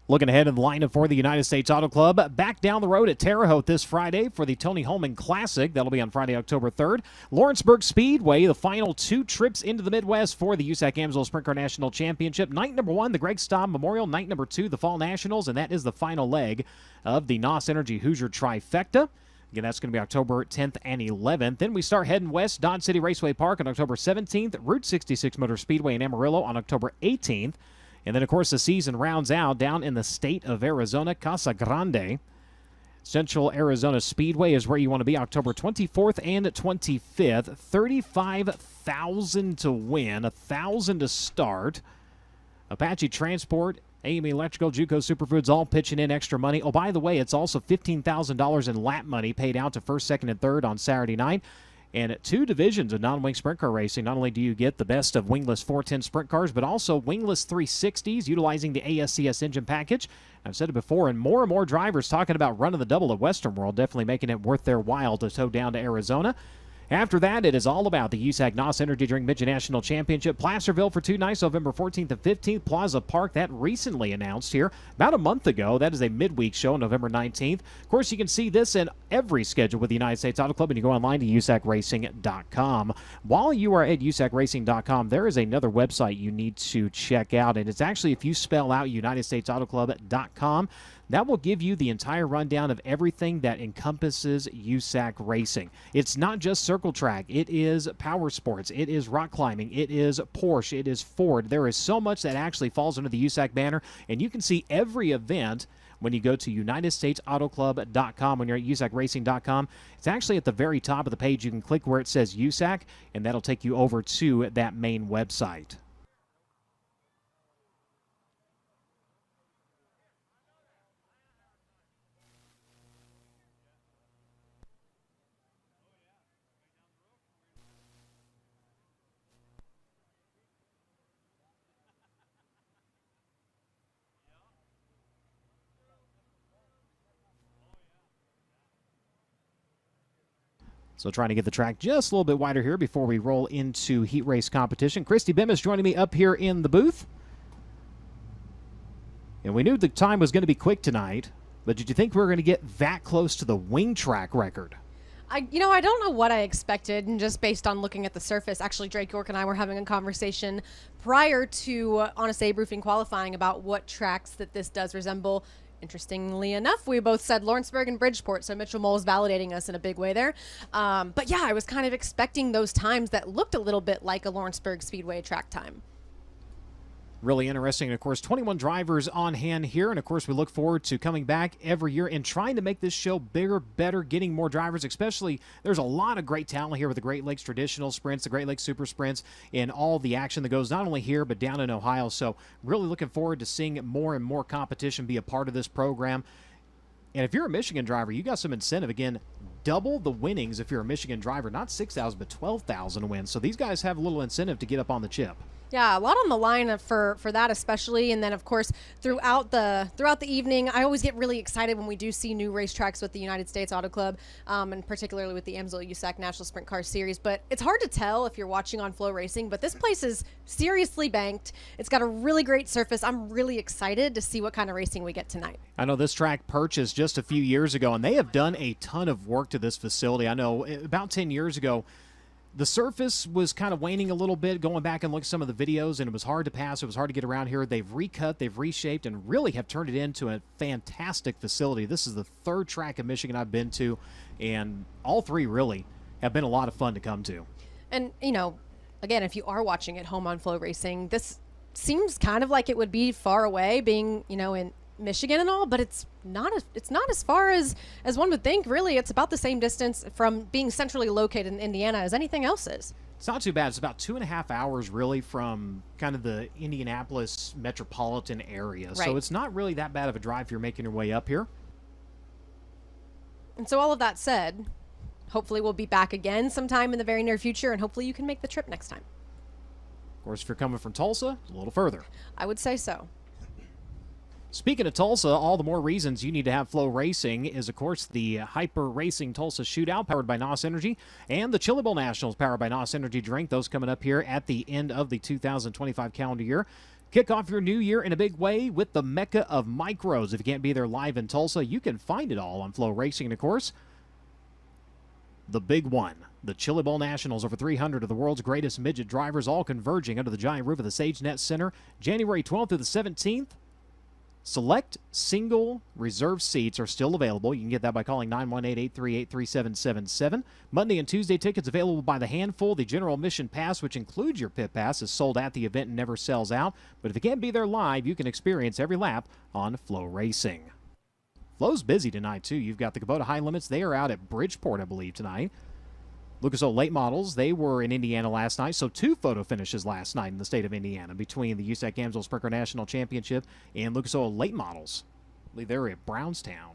Looking ahead in the lineup for the United States Auto Club, back down the road at Terre Haute this Friday for the Tony Holman Classic. That'll be on Friday, October 3rd. Lawrenceburg Speedway, the final 2 trips into the Midwest for the USAC AMSOIL Sprint Car National Championship. Night number 1, the Greg Staub Memorial. Night number 2, the Fall Nationals, and that is the final leg of the NOS Energy Hoosier Trifecta. Again, that's going to be October 10th and 11th. Then we start heading west, Dodge City Raceway Park on October 17th, Route 66 Motor Speedway in Amarillo on October 18th. And then, of course, the season rounds out down in the state of Arizona, Casa Grande. Central Arizona Speedway is where you want to be October 24th and 25th. $35,000 to win, $1,000 to start. Apache Transport, AME Electrical, JUCO Superfoods all pitching in extra money. Oh, by the way, it's also $15,000 in lap money paid out to first, second, and third on Saturday night. And 2 divisions of non-wing sprint car racing. Not only do you get the best of wingless 410 sprint cars, but also wingless 360s utilizing the ASCS engine package. I've said it before, and more drivers talking about running the double at Western World, definitely making it worth their while to tow down to Arizona. After that, it is all about the USAC NOS Energy Drink Midget National Championship. Placerville for 2 nights, November 14th and 15th. Plaza Park, that recently announced here about a month ago. That is a midweek show, November 19th. Of course, you can see this in every schedule with the United States Auto Club, and you go online to usacracing.com. While you are at usacracing.com, there is another website you need to check out, and it's actually, if you spell out unitedstatesautoclub.com, that will give you the entire rundown of everything that encompasses USAC racing. It's not just circle track. It is power sports. It is rock climbing. It is Porsche. It is Ford. There is so much that actually falls under the USAC banner, and you can see every event when you go to unitedstatesautoclub.com. When you're at usacracing.com, it's actually at the very top of the page. You can click where it says USAC, and that'll take you over to that main website. So trying to get the track just a little bit wider here before we roll into heat race competition. Christy Bim is joining me up here in the booth. And we knew the time was going to be quick tonight, but did you think we were going to get that close to the wing track record? I don't know what I expected, and just based on looking at the surface. Actually, Drake York and I were having a conversation prior to Honest Abe Roofing qualifying about what tracks that this does resemble. Interestingly enough, we both said Lawrenceburg and Bridgeport, so Mitchell Mole is validating us in a big way there. But yeah, I was kind of expecting those times that looked a little bit like a Lawrenceburg Speedway track time. Really interesting. And of course, 21 drivers on hand here. And of course, we look forward to coming back every year and trying to make this show bigger, better, getting more drivers. Especially, there's a lot of great talent here with the Great Lakes Traditional Sprints, the Great Lakes Super Sprints, and all the action that goes not only here, but down in Ohio. So really looking forward to seeing more and more competition be a part of this program. And if you're a Michigan driver, you got some incentive. Again, double the winnings if you're a Michigan driver. Not 6,000, but 12,000 wins. So these guys have a little incentive to get up on the chip. Yeah, a lot on the line for that especially, and then of course throughout the evening, I always get really excited when we do see new racetracks with the United States Auto Club, and particularly with the AMSOIL USAC National Sprint Car Series. But it's hard to tell if you're watching on FloRacing, but this place is seriously banked. It's got a really great surface. I'm really excited to see what kind of racing we get tonight. I know this track purchased just a few years ago, and they have done a ton of work to this facility. I know about 10 years ago, the surface was kind of waning a little bit, going back and look at some of the videos, and it was hard to pass. It was hard to get around here. They've recut, they've reshaped, and really have turned it into a fantastic facility. This is the third track in Michigan I've been to, and all three really have been a lot of fun to come to. And, again, if you are watching at home on FloRacing, this seems kind of like it would be far away, being, in Michigan and all, but it's not as far as one would think. Really, it's about the same distance from being centrally located in Indiana as anything else is. It's not too bad. It's about 2.5 hours really from kind of the Indianapolis metropolitan area. Right. So it's not really that bad of a drive if you're making your way up here. And so all of that said, hopefully we'll be back again sometime in the very near future, and hopefully you can make the trip next time. Of course, if you're coming from Tulsa, it's a little further. I would say so. Speaking of Tulsa, all the more reasons you need to have FloRacing is, of course, the Hyper Racing Tulsa Shootout powered by NOS Energy and the Chili Bowl Nationals powered by NOS Energy Drink. Those coming up here at the end of the 2025 calendar year. Kick off your new year in a big way with the Mecca of Micros. If you can't be there live in Tulsa, you can find it all on FloRacing. And, of course, the big one, the Chili Bowl Nationals. Over 300 of the world's greatest midget drivers all converging under the giant roof of the SageNet Center, January 12th through the 17th. Select single reserve seats are still available. You can get that by calling 918-838-3777. Monday and Tuesday tickets available by the handful. The general admission pass, which includes your pit pass, is sold at the event and never sells out. But if you can't be there live, you can experience every lap on FloRacing. Flo's busy tonight, too. You've got the Kubota High Limits. They are out at Bridgeport, I believe, tonight. Lucas Oil Late Models, they were in Indiana last night, so 2 photo finishes last night in the state of Indiana between the USAC AMSOIL Sprint Car National Championship and Lucas Oil Late Models. I believe they're at Brownstown.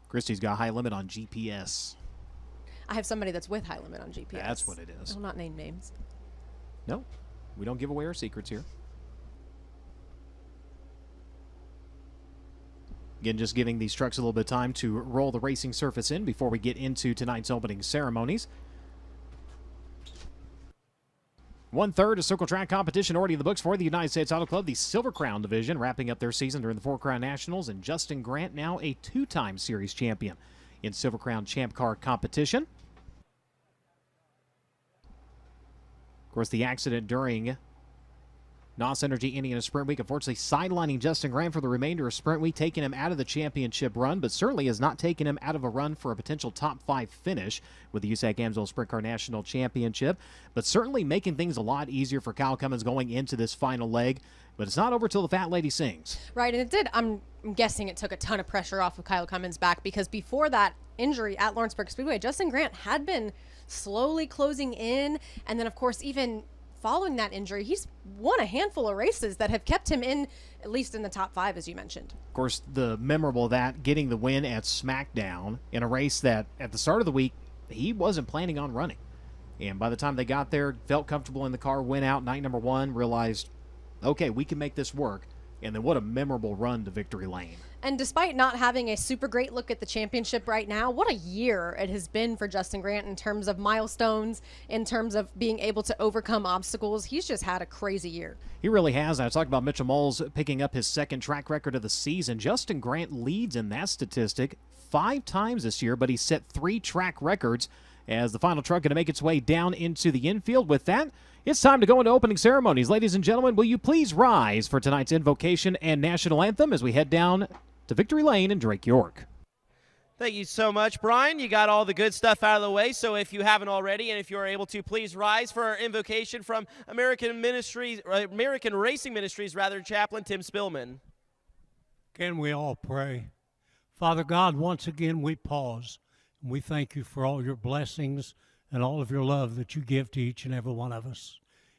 Christy's got high limit on GPS. I have somebody that's with high limit on GPS. That's what it is. I will not name names. No, we don't give away our secrets here. Again, just giving these trucks a little bit of time to roll the racing surface in before we get into tonight's opening ceremonies. 1/3 of Circle Track competition already in the books for the United States Auto Club, the Silver Crown division, wrapping up their season during the 4 Crown Nationals, and Justin Grant, now a 2-time series champion in Silver Crown Champ Car competition. Of course, the accident during NOS Energy Indiana Sprint Week, unfortunately sidelining Justin Grant for the remainder of Sprint Week, taking him out of the championship run, but certainly has not taken him out of a run for a potential top 5 finish with the USAC AMSOIL Sprint Car National Championship, but certainly making things a lot easier for Kyle Cummins going into this final leg. But it's not over till the Fat Lady sings. Right, and it did. I'm guessing it took a ton of pressure off of Kyle Cummins' back, because before that injury at Lawrenceburg Speedway, Justin Grant had been slowly closing in, and then, of course, even following that injury, he's won a handful of races that have kept him in, at least in the top 5, as you mentioned. Of course, the memorable of that, getting the win at SmackDown in a race that at the start of the week, he wasn't planning on running. And by the time they got there, felt comfortable in the car, went out night number 1, realized, okay, we can make this work. And then what a memorable run to victory lane. And despite not having a super great look at the championship right now, what a year it has been for Justin Grant in terms of milestones, in terms of being able to overcome obstacles. He's just had a crazy year. He really has. I talked about Mitchell Moles picking up his 2nd track record of the season. Justin Grant leads in that statistic 5 times this year, but he set 3 track records as the final truck going to make its way down into the infield. With that, it's time to go into opening ceremonies. Ladies and gentlemen, will you please rise for tonight's invocation and national anthem as we head down to Victory Lane in Drake, York. Thank you so much, Brian. You got all the good stuff out of the way, so if you haven't already, and if you are able to, please rise for our invocation from American Racing Ministries, Chaplain Tim Spillman. Can we all pray? Father God, once again we pause, and we thank you for all your blessings and all of your love that you give to each and every one of us.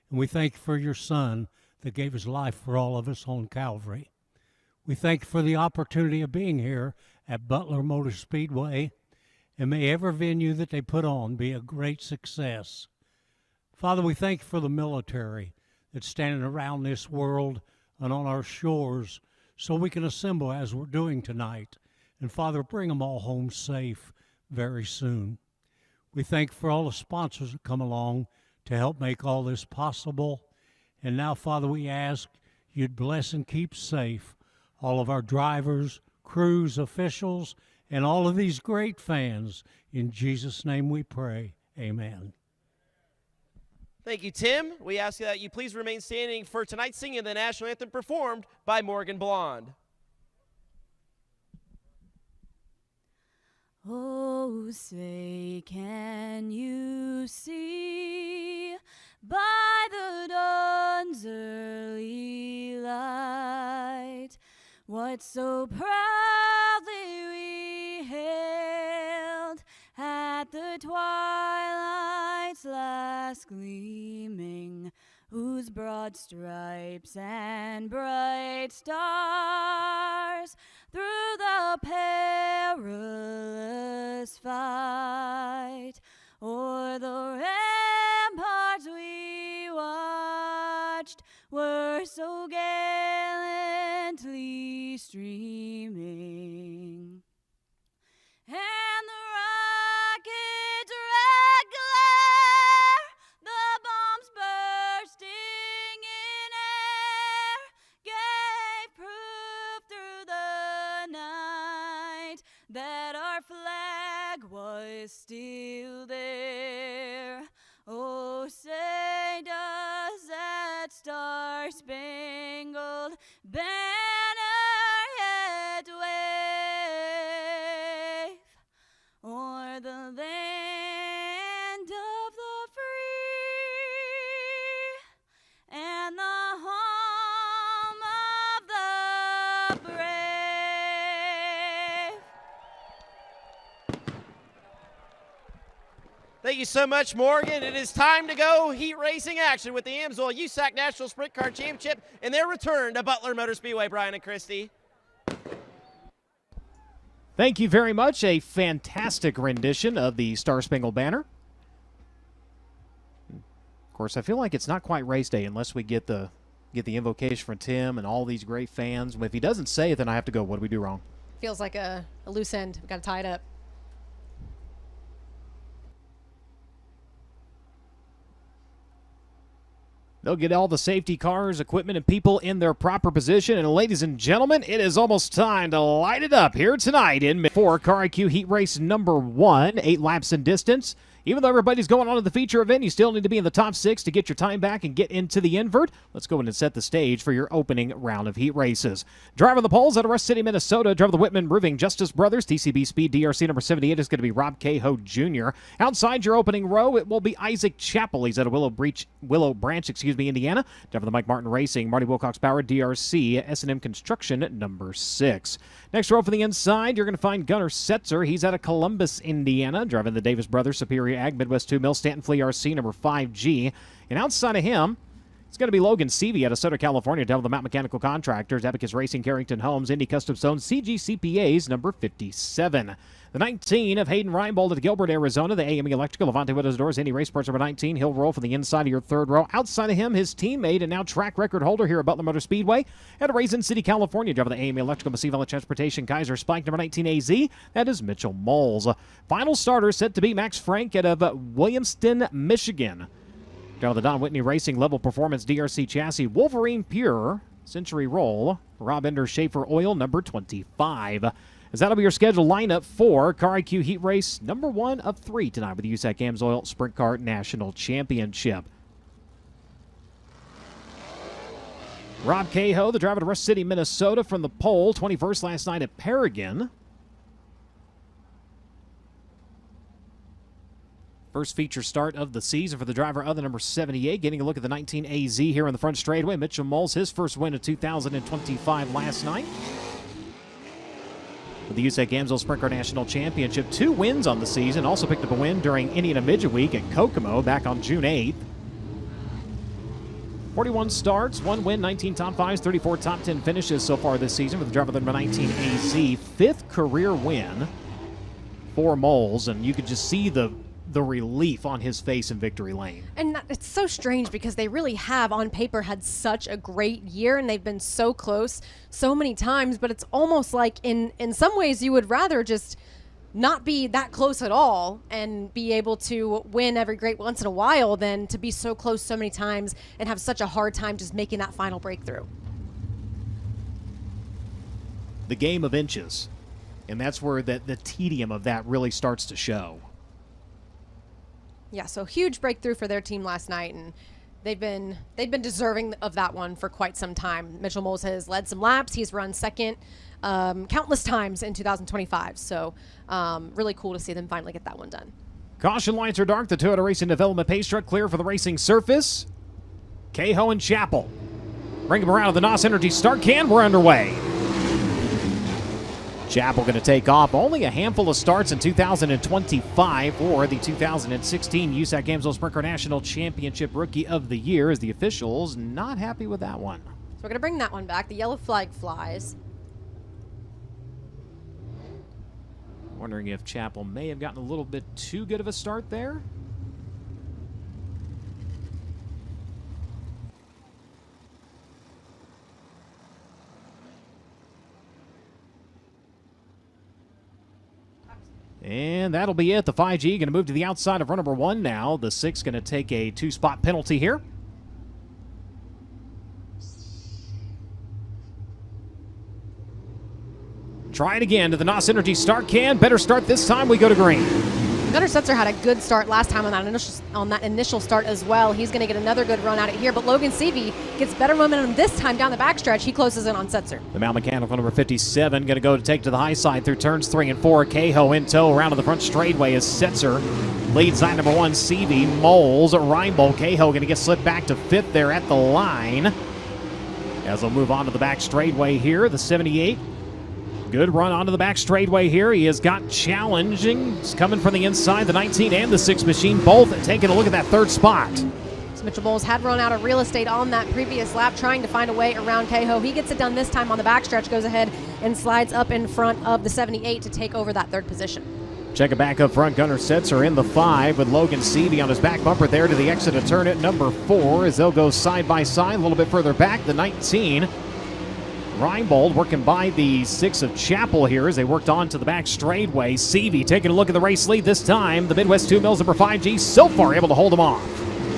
And we thank you for your Son that gave his life for all of us on Calvary. We thank you for the opportunity of being here at Butler Motor Speedway, and may every venue that they put on be a great success. Father, we thank you for the military that's standing around this world and on our shores so we can assemble as we're doing tonight. And Father, bring them all home safe very soon. We thank you for all the sponsors that come along to help make all this possible. And now, Father, we ask you'd bless and keep safe all of our drivers, crews, officials, and all of these great fans. In Jesus' name we pray. Amen. Thank you, Tim. We ask that you please remain standing for tonight's singing the national anthem performed by Morgan Blonde. Oh, say, can you see by the dawn's early light what so proudly we hailed at the twilight's last gleaming, whose broad stripes and bright stars through the a perilous fight, o'er the ramparts we watched were so gallantly streaming, and the rocket's red glare, the bombs bursting in air, gave proof through the night that our flag was still there. Oh, say does that star-spangled banner yet wave o'er the land of the free and the home of the brave. Thank you so much, Morgan. It is time to go heat racing action with the AMSOIL USAC National Sprint Car Championship and their return to Butler Motor Speedway, Brian and Christy. Thank you very much. A fantastic rendition of the Star Spangled Banner. Of course, I feel like it's not quite race day unless we get the invocation from Tim and all these great fans. If he doesn't say it, then I have to go, what did we do wrong? Feels like a loose end. We've got to tie it up. They'll get all the safety cars, equipment, and people in their proper position. And ladies and gentlemen, it is almost time to light it up here tonight in for Car IQ Heat Race number 1, 8 laps in distance. Even though everybody's going on to the feature event, you still need to be in the top 6 to get your time back and get into the invert. Let's go in and set the stage for your opening round of heat races. Driving the poles out of Rush City, Minnesota, driver the Whitman Roofing Justice Brothers, TCB Speed DRC number 78 is going to be Rob Cahoe Jr. Outside your opening row, it will be Isaac Chappell. He's out of Willow Branch, Indiana. Driver the Mike Martin Racing, Marty Wilcox Power, DRC, S&M Construction number 6. Next row for the inside, you're going to find Gunnar Setzer. He's out of Columbus, Indiana, driving the Davis Brothers Superior Ag Midwest 2 Mill, Stanton Flea RC number 5G. And outside of him, it's going to be Logan Seavey out of Southern California, down with the Mount Mechanical Contractors, Abacus Racing, Carrington Homes, Indy Custom Zone, CGCPA's number 57. The 19 of Hayden Reinbold at Gilbert, Arizona, the AME Electrical, Levante Windows Doors, Indy Race Parts number 19. He'll roll for the inside of your third row. Outside of him, his teammate and now track record holder here at Butler Motor Speedway at Raisin City, California, driver the AME Electrical, Massive Valley Transportation, Kaiser Spike number 19 AZ. That is Mitchell Moles. Final starter set to be Max Frank out of Williamston, Michigan. Driver the Don Whitney Racing Level Performance DRC Chassis, Wolverine Pure, Century Roll, Rob Ender Schaefer Oil number 25. As that'll be your scheduled lineup for Car IQ Heat Race number 1 of 3 tonight with the USAC AMSOIL Sprint Car National Championship. Rob Cahoe, the driver to Rush City, Minnesota, from the pole, 21st last night at Paragon. First feature start of the season for the driver of the number 78. Getting a look at the 19 AZ here in the front straightaway. Mitchell Moles, his first win of 2025 last night. With the USAC AMSOIL Sprint Car National Championship, 2 wins on the season. Also picked up a win during Indiana Midget Week at Kokomo back on June 8th. 41 starts, 1 win, 19 top 5s, 34 top 10 finishes so far this season with the driver of the number 19 AZ. 5th career win for Moles, and you could just see the relief on his face in victory lane. And it's so strange because they really have, on paper, had such a great year, and they've been so close so many times, but it's almost like in some ways you would rather just not be that close at all and be able to win every great once in a while than to be so close so many times and have such a hard time just making that final breakthrough. The game of inches, and that's where the tedium of that really starts to show. Yeah, so huge breakthrough for their team last night, and they've been deserving of that one for quite some time. Mitchell Moles has led some laps. He's run second countless times in 2025, so really cool to see them finally get that one done. Caution lights are dark. The Toyota Racing Development pace truck clear for the racing surface. Cahoe and Chappell bring them around to the NOS Energy start can. We're underway. Chappell going to take off. Only a handful of starts in 2025 for the 2016 USAC AMSOIL Sprint Car National Championship Rookie of the Year, as the officials not happy with that one. So we're going to bring that one back. The yellow flag flies. Wondering if Chapel may have gotten a little bit too good of a start there. And that'll be it. The 5G going to move to the outside of run number 1 now. The 6 going to take a 2-spot penalty here. Try it again to the NOS Energy start can. Better start this time. We go to green. Gunnar Setzer had a good start last time on that initial start as well. He's going to get another good run at it here, but Logan Seavey gets better momentum this time down the backstretch. He closes in on Setzer. The Mount Mechanical number 57 going to go to take to the high side through turns 3 and 4. Cahoe in tow around to the front straightaway as Setzer leads side number 1. Seavey, Moles, Reinbold. Cahoe going to get slid back to 5th there at the line. As they'll move on to the back straightaway here, the 78. Good run onto the back straightaway here. He has got challenging. He's coming from the inside. The 19 and the 6 machine both taking a look at that 3rd spot. So Mitchell Bowles had run out of real estate on that previous lap trying to find a way around Cahoe. He gets it done this time on the backstretch, goes ahead and slides up in front of the 78 to take over that 3rd position. Check it back up front. Gunnar Setzer in the 5 with Logan Seavey on his back bumper there to the exit of turn at number 4 as they'll go side by side a little bit further back. The 19. Reinbold working by the 6 of Chapel here as they worked on to the back straightaway. Seavey taking a look at the race lead this time. The Midwest 2 Mills number 5G so far able to hold him off.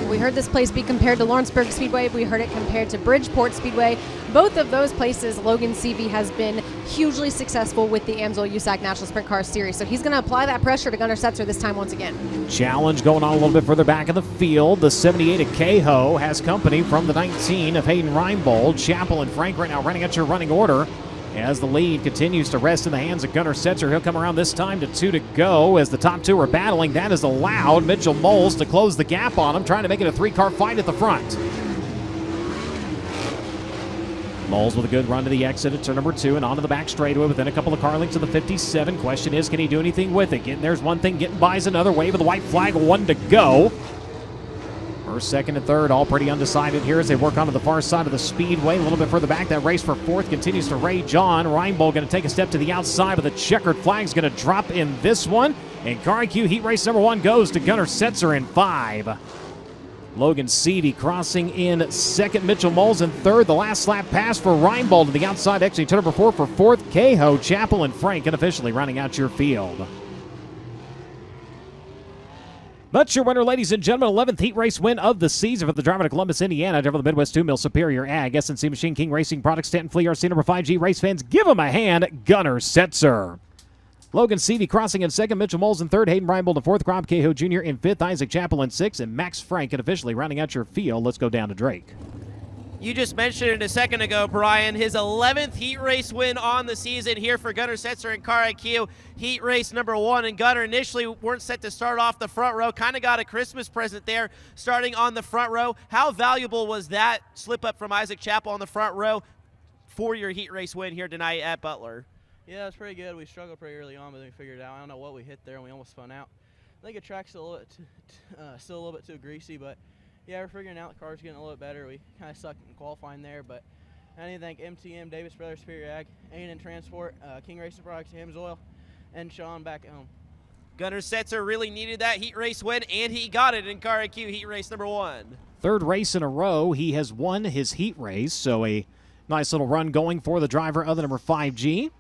We heard this place be compared to Lawrenceburg Speedway. We heard it compared to Bridgeport Speedway. Both of those places, Logan Seavey has been hugely successful with the AMSOIL USAC National Sprint Car Series. So he's going to apply that pressure to Gunnar Setzer this time once again. Challenge going on a little bit further back in the field. The 78 of Cahoe has company from the 19 of Hayden Reinbold. Chapel and Frank right now running at your running order. As the lead continues to rest in the hands of Gunnar Setzer, he'll come around this time to 2 to go as the top 2 are battling. That is allowed Mitchell Moles to close the gap on him, trying to make it a 3-car fight at the front. Moles with a good run to the exit at turn number 2 and onto the back straightaway within a couple of car lengths of the 57. Question is, can he do anything with it? There's one thing, getting by is another. Wave of the white flag, 1 to go. First, second, and third, all pretty undecided here as they work onto the far side of the Speedway. A little bit further back, that race for 4th continues to rage on. Reinbold going to take a step to the outside, but the checkered flag's going to drop in this one. And Car IQ Heat Race number 1 goes to Gunnar Setzer in 5. Logan Seavey crossing in 2nd, Mitchell Moles in 3rd. The last lap pass for Reinbold to the outside, exiting turn number 4 for 4th. Cahoe, Chapel, and Frank unofficially rounding out your field. But your winner, ladies and gentlemen, 11th heat race win of the season for the driver to Columbus, Indiana, driver of the Midwest 2 Mill Superior Ag, SNC Machine King Racing Products, Stanton Flea RC number 5G. Race fans, give him a hand, Gunnar Setzer. Logan Seavey crossing in 2nd, Mitchell Moles in 3rd, Hayden Reinbold in 4th, Rob Cahoe Jr. in 5th, Isaac Chapel in 6th, and Max Frank officially rounding out your field. Let's go down to Drake. You just mentioned it a second ago, Brian. His 11th heat race win on the season here for Gunnar Setzer and Car IQ. Heat race number 1, and Gunnar initially weren't set to start off the front row. Kind of got a Christmas present there, starting on the front row. How valuable was that slip up from Isaac Chapel on the front row for your heat race win here tonight at Butler? Yeah, it's pretty good. We struggled pretty early on, but then we figured it out. I don't know what we hit there, and we almost spun out. I think the track's still a little bit too greasy, but yeah, we're figuring out the car's getting a little bit better. We kind of sucked in qualifying there, but I need to thank MTM, Davis Brothers, Superior Ag, A&N Transport, King Racing Products, AMSOIL, and Sean back at home. Gunnar Setzer really needed that heat race win, and he got it in Car IQ heat race number 1. 3rd race in a row, he has won his heat race, so a nice little run going for the driver of the number 5G.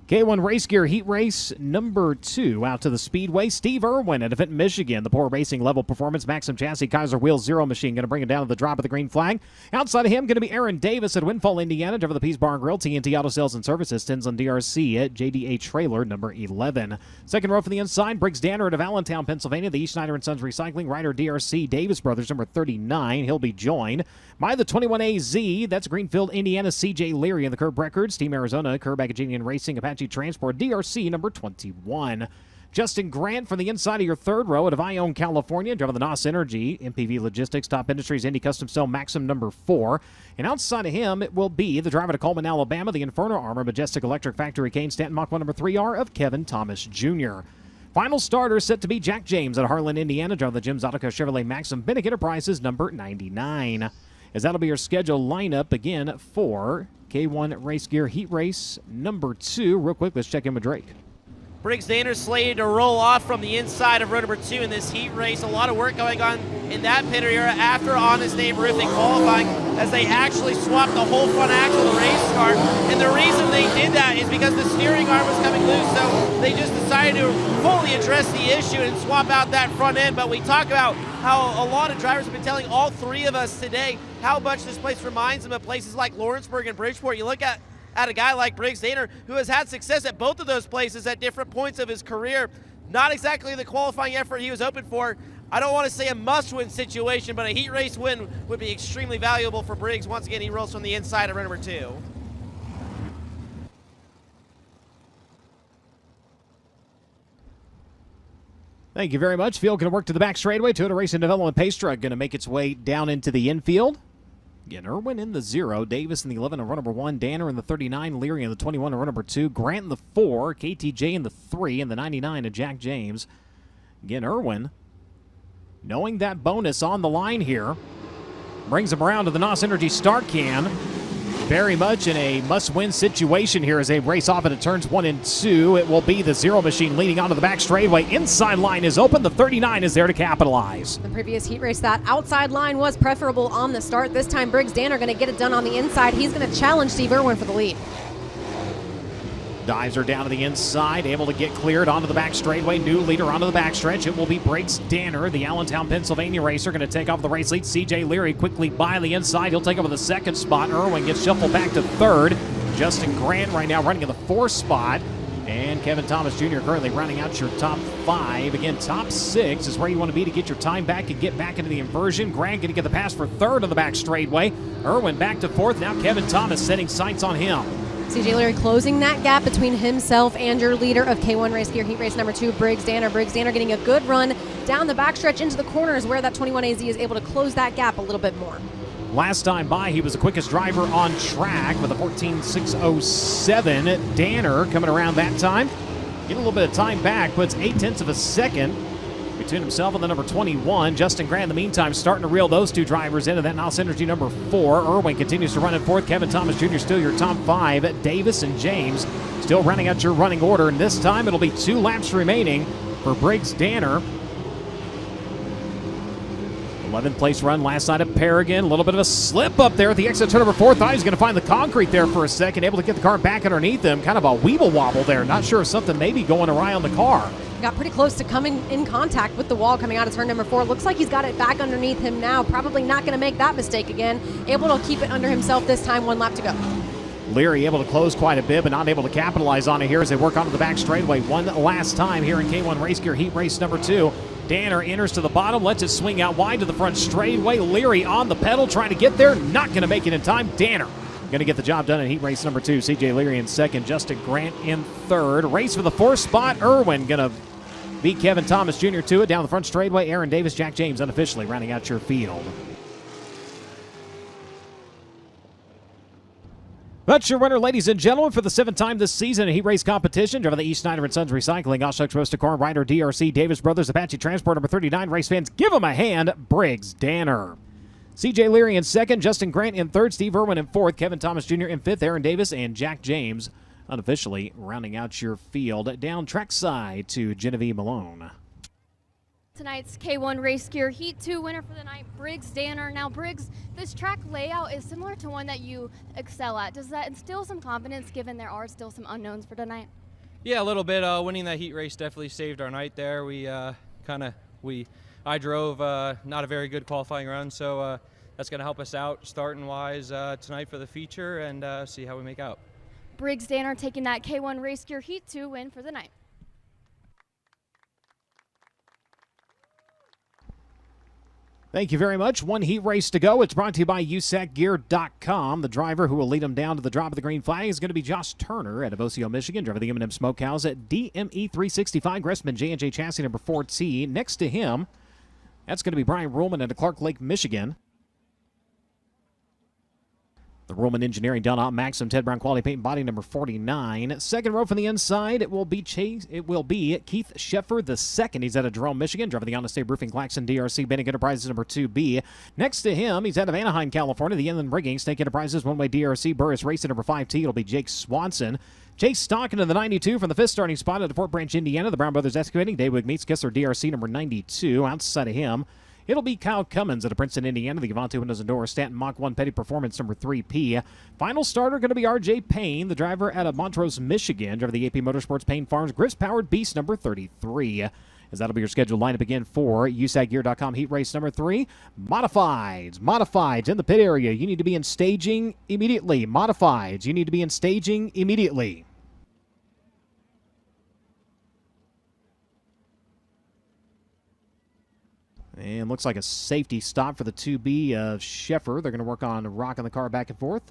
K1 Race Gear Heat Race number 2 out to the Speedway. Steve Irwin at Event, Michigan. The Poor Racing Level Performance Maxim Chassis Kaiser Wheel Zero Machine going to bring it down to the drop of the green flag. Outside of him going to be Aaron Davis at Windfall, Indiana. Driver the Pease Bar and Grill. TNT Auto Sales and Services. Tinslin DRC at JDA Trailer number 11. Second row from the inside. Briggs Danner at Allentown, Pennsylvania. The E. Schneider and Sons Recycling. Ryder DRC. Davis Brothers number 39. He'll be joined by the 21AZ. That's Greenfield, Indiana. CJ Leary in the Curb Records. Team Arizona. Curb Academy Racing. Apache Transport, DRC number 21. Justin Grant from the inside of your 3rd row at Avallon, California, driving the NOS Energy, MPV Logistics, Top Industries, Indy Custom Cell, Maxim number 4. And outside of him, it will be the driver to Coleman, Alabama, the Inferno Armor, Majestic Electric Factory, Kane Stanton, Mach 1 number 3R of Kevin Thomas Jr. Final starter set to be Jack James at Harlan, Indiana. Drive the Jim's Autoco Chevrolet Maxim Bennick Enterprises number 99. As that'll be your scheduled lineup again for K1 Race Gear Heat Race number 2. Real quick, let's check in with Drake. Briggs Danner slated to roll off from the inside of row number 2 in this heat race. A lot of work going on in that pit area after Honest Abe Roofing qualifying, as they actually swapped the whole front axle of the race car. And the reason they did that is because the steering arm was coming loose, so they just decided to fully address the issue and swap out that front end. But we talk about how a lot of drivers have been telling all three of us today how much this place reminds them of places like Lawrenceburg and Bridgeport. You look at a guy like Briggs Danner, who has had success at both of those places at different points of his career. Not exactly the qualifying effort he was hoping for. I don't want to say a must-win situation, but a heat race win would be extremely valuable for Briggs. Once again, he rolls from the inside of row number 2. Thank you very much. Field going to work to the back straightaway. Toyota Racing Development pace truck going to make its way down into the infield. Again, Irwin in the 0, Davis in the 11 and row number 1, Danner in the 39, Leary in the 21 and row number 2, Grant in the 4, KTJ in the 3, and the 99 of Jack James. Again, Irwin, knowing that bonus on the line here, brings him around to the NOS Energy start can. Very much in a must-win situation here as they race off into turns 1 and 2. It will be the 0 machine leading onto the back straightaway. Inside line is open. The 39 is there to capitalize. The previous heat race, that outside line was preferable on the start. This time, Briggs Danner going to get it done on the inside. He's going to challenge Steve Irwin for the lead. Dives her down to the inside, able to get cleared onto the back straightaway. New leader onto the backstretch. It will be Briggs Danner, the Allentown, Pennsylvania racer, going to take off the race lead. CJ Leary quickly by the inside. He'll take over the 2nd spot. Irwin gets shuffled back to 3rd. Justin Grant right now running in the 4th spot. And Kevin Thomas Jr. currently rounding out your top 5. Again, top 6 is where you want to be to get your time back and get back into the inversion. Grant going to get the pass for 3rd on the back straightaway. Irwin back to 4th. Now Kevin Thomas setting sights on him. CJ Leary closing that gap between himself and your leader of K1 Race Gear Heat Race number 2, Briggs Danner. Briggs Danner getting a good run down the backstretch into the corners where that 21AZ is able to close that gap a little bit more. Last time by, he was the quickest driver on track with a 14.607. Danner coming around that time. Get a little bit of time back, puts 0.8 of a second between himself and the number 21. Justin Grant, in the meantime, starting to reel those two drivers into that NOS Energy number 4. Irwin continues to run in 4th. Kevin Thomas Jr. still your top 5. Davis and James still running out your running order. And this time it'll be 2 laps remaining for Briggs Danner. 11th place run last night at Paragon. A little bit of a slip up there at the exit turn number 4. Thought he was going to find the concrete there for a second. Able to get the car back underneath him. Kind of a weeble wobble there. Not sure if something may be going awry on the car. Got pretty close to coming in contact with the wall coming out of turn number 4. Looks like he's got it back underneath him now. Probably not going to make that mistake again. Able to keep it under himself this time. 1 lap to go. Leary able to close quite a bit, but not able to capitalize on it here as they work onto the back straightaway. One last time here in K1 Race Gear Heat Race number 2. Danner enters to the bottom, lets it swing out wide to the front straightaway. Leary on the pedal, trying to get there. Not going to make it in time. Danner going to get the job done in Heat Race number 2. CJ Leary in 2nd. Justin Grant in 3rd. Race for the 4th spot. Irwin going to beat Kevin Thomas Jr. to it. Down the front straightaway, Aaron Davis, Jack James unofficially rounding out your field. That's your winner, ladies and gentlemen, for the 7th time this season in Heat Race competition. Driven the E. Snyder & Sons Recycling, Oshucks Roasted Corn, Ryder DRC, Davis Brothers, Apache Transport, number 39. Race fans, give him a hand. Briggs Danner. CJ Leary in 2nd, Justin Grant in 3rd, Steve Irwin in 4th, Kevin Thomas Jr. in 5th, Aaron Davis, and Jack James unofficially rounding out your field. Down trackside to Genevieve Malone. Tonight's K1 Race Gear Heat 2 winner for the night, Briggs Danner. Now, Briggs, this track layout is similar to one that you excel at. Does that instill some confidence given there are still some unknowns for tonight? Yeah, a little bit. Winning that heat race definitely saved our night there. I drove not a very good qualifying run, so that's going to help us out starting wise tonight for the feature and see how we make out. Briggs Danner taking that K1 Race Gear Heat 2 win for the night. Thank you very much. One heat race to go. It's brought to you by USACgear.com. The driver who will lead them down to the drop of the green flag is going to be Josh Turner out of OCO, Michigan. Driver of the M&M Smokehouse at DME 365. Gressman J&J chassis number 4T. Next to him, that's going to be Brian Ruhlman out of Clark Lake, Michigan. The Roman Engineering Dunlop Maxim Ted Brown Quality Paint Body number 49. Second row from the inside, it will be Keith Sheffer the second. He's out of Jerome, Michigan, driving the Honda State Roofing Claxon DRC Banning Enterprises number 2B. Next to him, he's out of Anaheim, California, the Inland Rigging Snake Enterprises One-Way DRC Burris Racing number 5T. It'll be Jake Swanson. Chase Stockton in the 92 from the fifth starting spot at Fort Branch, Indiana. The Brown Brothers Excavating. Daywig meets Kessler DRC number 92. Outside of him, it'll be Kyle Cummins out of Princeton, Indiana. The Gavante Windows and Doors Stanton Mach 1 Petty Performance number 3P. Final starter going to be R.J. Payne, the driver out of Montrose, Michigan. Driver of the AP Motorsports Payne Farms Grips Powered Beast number 33. As that'll be your scheduled lineup again for USACgear.com Heat Race number 3. Modifieds in the pit area. You need to be in staging immediately. Modifieds, you need to be in staging immediately. And looks like a safety stop for the 2B of Sheffer. They're going to work on rocking the car back and forth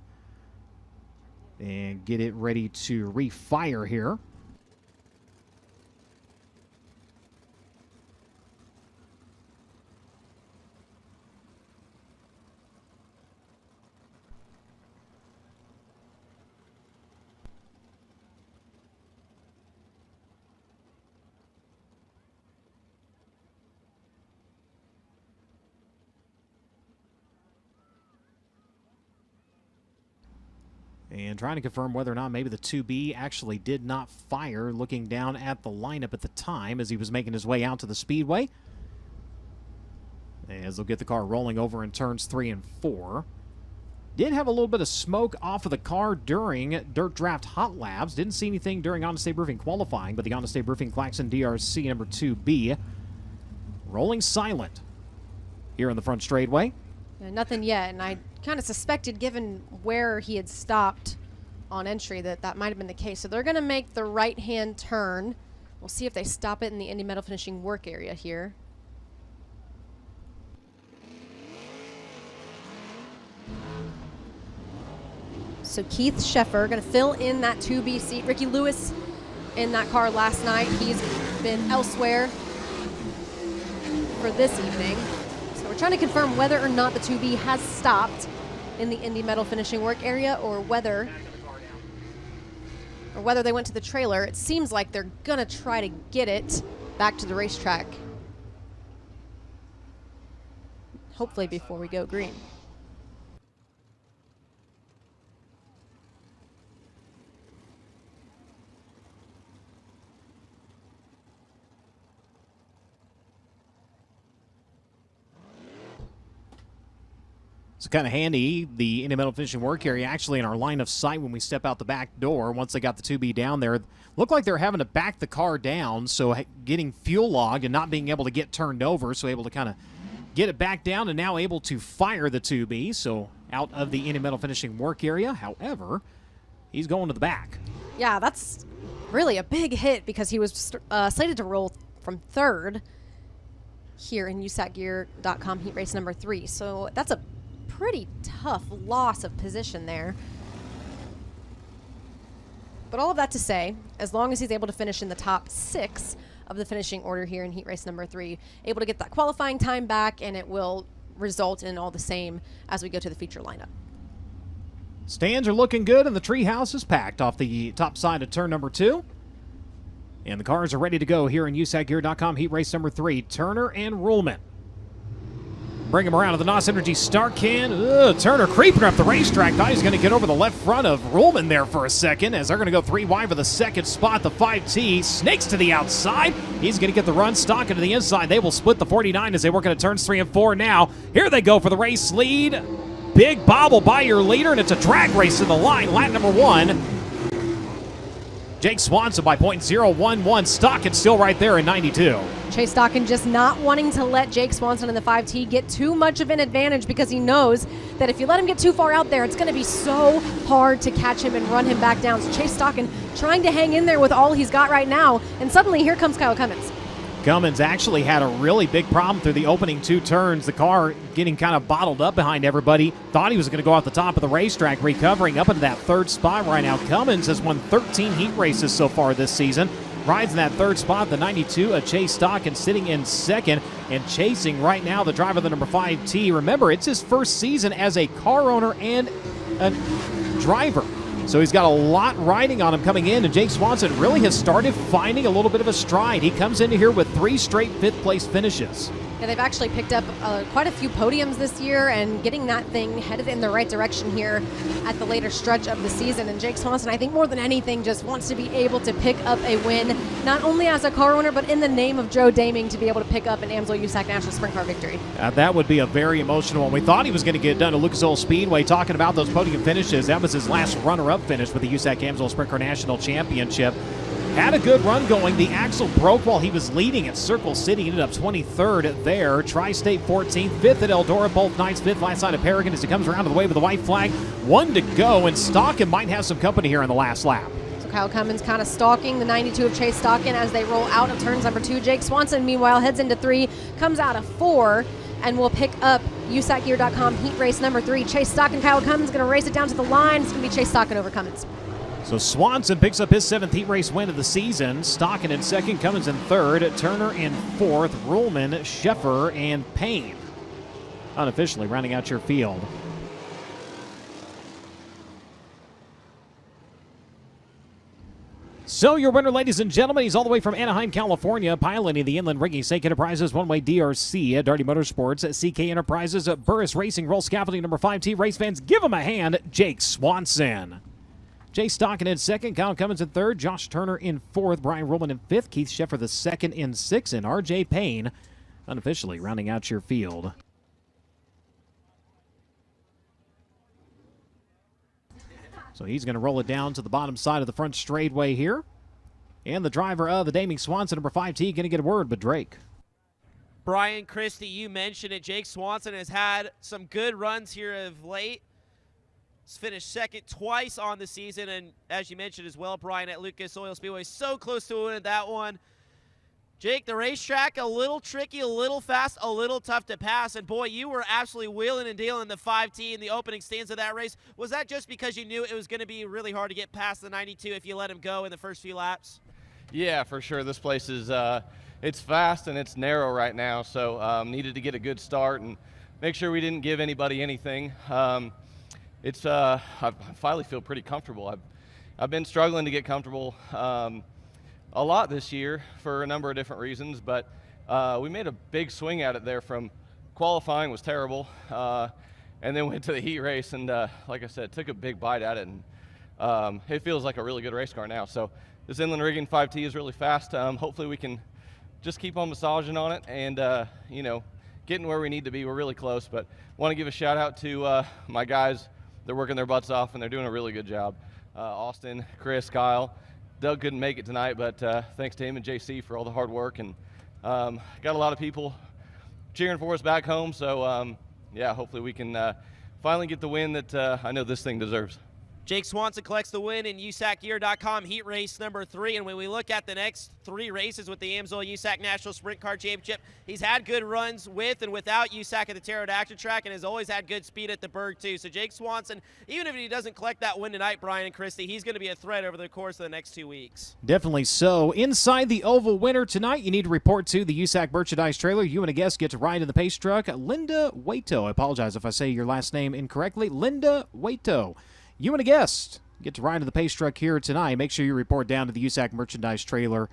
and get it ready to refire here. And trying to confirm whether or not maybe the 2B actually did not fire, looking down at the lineup at the time as he was making his way out to the Speedway. As they'll get the car rolling over in turns 3 and 4. Did have a little bit of smoke off of the car during Dirt Draft Hot Labs. Didn't see anything during Honda State Roofing qualifying, but the Honda State Roofing Claxon DRC number 2B rolling silent here in the front straightaway. Yeah, nothing yet, and I kind of suspected, given where he had stopped on entry, that might have been the case. So they're going to make the right-hand turn. We'll see if they stop it in the Indy Metal Finishing work area here. So Keith Sheffer going to fill in that 2B seat. Ricky Lewis in that car last night. He's been elsewhere for this evening. We're trying to confirm whether or not the 2B has stopped in the Indy Metal Finishing work area, or whether they went to the trailer. It seems like they're gonna try to get it back to the racetrack, hopefully before we go green. It's kind of handy, the Indy Metal Finishing work area actually in our line of sight when we step out the back door. Once they got the 2B down there, looked like they're having to back the car down, so getting fuel logged and not being able to get turned over, so able to kind of get it back down and now able to fire the 2B, so out of the Indy Metal Finishing work area. However, he's going to the back. Yeah, that's really a big hit because he was slated to roll from third here in USACgear.com Heat Race number 3, so that's a pretty tough loss of position there. But all of that to say, as long as he's able to finish in the top 6 of the finishing order here in Heat Race number 3, able to get that qualifying time back, and it will result in all the same as we go to the feature lineup. Stands are looking good, and the treehouse is packed off the top side of turn number 2. And the cars are ready to go here in USACgear.com Heat Race number 3. Turner and Ruhlman. Bring him around to the NOS Energy start can. Turner creeping up the racetrack. Thought he's going to get over the left front of Ruhlman there for a second, as they're going to go 3 wide for the second spot. The 5T snakes to the outside. He's going to get the run stock into the inside. They will split the 49 as they work into turns 3 and 4 now. Here they go for the race lead. Big bobble by your leader, and it's a drag race to the line. Lap number 1. Jake Swanson by .011. Stockton still right there in 92. Chase Stockton just not wanting to let Jake Swanson in the 5T get too much of an advantage, because he knows that if you let him get too far out there, it's going to be so hard to catch him and run him back down. So Chase Stockton trying to hang in there with all he's got right now, and suddenly here comes Kyle Cummins. Cummins actually had a really big problem through the opening 2 turns. The car getting kind of bottled up behind everybody. Thought he was going to go off the top of the racetrack, recovering up into that 3rd spot right now. Cummins has won 13 heat races so far this season. Rides in that 3rd spot, the 92 of Chase Stockton sitting in 2nd, and chasing right now the driver of the number 5T. Remember, it's his first season as a car owner and a driver. So he's got a lot riding on him coming in, and Jake Swanson really has started finding a little bit of a stride. He comes into here with 3 straight 5th place finishes. Yeah, they've actually picked up quite a few podiums this year and getting that thing headed in the right direction here at the later stretch of the season. And Jake Swanson, I think more than anything, just wants to be able to pick up a win, not only as a car owner, but in the name of Joe Daming, to be able to pick up an AMSOIL USAC National Sprint Car victory. That would be a very emotional one. We thought he was going to get done at Lucas Oil Speedway. Talking about those podium finishes, that was his last runner-up finish with the USAC AMSOIL Sprint Car National Championship. Had a good run going. The axle broke while he was leading at Circle City. Ended up 23rd there. Tri-State 14th. 5th at Eldora. Both nights 5th last side of Paragon as he comes around to the way with the white flag. 1 to go, and Stockin might have some company here in the last lap. So Kyle Cummins kind of stalking the 92 of Chase Stockin as they roll out of turns number 2. Jake Swanson, meanwhile, heads into 3, comes out of 4, and will pick up USACgear.com heat race number 3. Chase Stockin, Kyle Cummins going to race it down to the line. It's going to be Chase Stockin over Cummins. So Swanson picks up his 7th heat race win of the season. Stockin in 2nd, Cummins in 3rd, Turner in 4th, Ruhlman, Sheffer, and Payne unofficially rounding out your field. So your winner, ladies and gentlemen, he's all the way from Anaheim, California, piloting the Inland Rigging, SAIC Enterprises, One-Way DRC, Darty Motorsports, CK Enterprises, Burris Racing, Roll Scaffolding, number 5T. Race fans, give him a hand, Jake Swanson. Jay Stockin in 2nd, Kyle Cummins in 3rd, Josh Turner in 4th, Brian Ruhlman in 5th, Keith Sheffer the 2nd in 6th, and RJ Payne unofficially rounding out your field. So he's going to roll it down to the bottom side of the front straightaway here. And the driver of the Daming Swanson, number 5T, going to get a word with Drake. Brian Christie, you mentioned it. Jake Swanson has had some good runs here of late. He's finished 2nd twice on the season, and as you mentioned as well, Brian, at Lucas Oil Speedway, so close to winning that one. Jake, the racetrack, a little tricky, a little fast, a little tough to pass, and boy, you were absolutely wheeling and dealing the 5T in the opening stands of that race. Was that just because you knew it was going to be really hard to get past the 92 if you let him go in the first few laps? Yeah, for sure. This place is it's fast and it's narrow right now, so needed to get a good start and make sure we didn't give anybody anything. I finally feel pretty comfortable. I've been struggling to get comfortable a lot this year for a number of different reasons, but we made a big swing at it there. From qualifying was terrible, and then went to the heat race, and like I said, took a big bite at it, and it feels like a really good race car now. So this Inland Rigging 5T is really fast. Hopefully we can just keep on massaging on it and getting where we need to be. We're really close, but want to give a shout out to my guys. They're working their butts off, and they're doing a really good job. Austin, Chris, Kyle. Doug couldn't make it tonight, but thanks to him and JC for all the hard work. And got a lot of people cheering for us back home. So, yeah, hopefully we can finally get the win that I know this thing deserves. Jake Swanson collects the win in USACgear.com heat race number 3. And when we look at the next 3 races with the AMSOIL USAC National Sprint Car Championship, he's had good runs with and without USAC at the pterodactyl track, and has always had good speed at the Berg too. So Jake Swanson, even if he doesn't collect that win tonight, Brian and Christie, he's going to be a threat over the course of the next 2 weeks. Definitely so. Inside the oval winner tonight, you need to report to the USAC merchandise trailer. You and a guest get to ride in the pace truck. Linda Waito. I apologize if I say your last name incorrectly. Linda Waito. You and a guest get to ride in the pace truck here tonight. Make sure you report down to the USAC merchandise trailer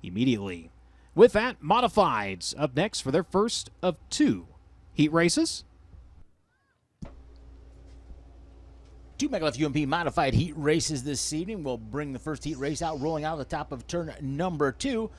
immediately. With that, Modifieds up next for their first of 2 heat races. 2 Megalith UMP modified heat races this evening. We'll bring the first heat race out, rolling out of the top of turn number 2.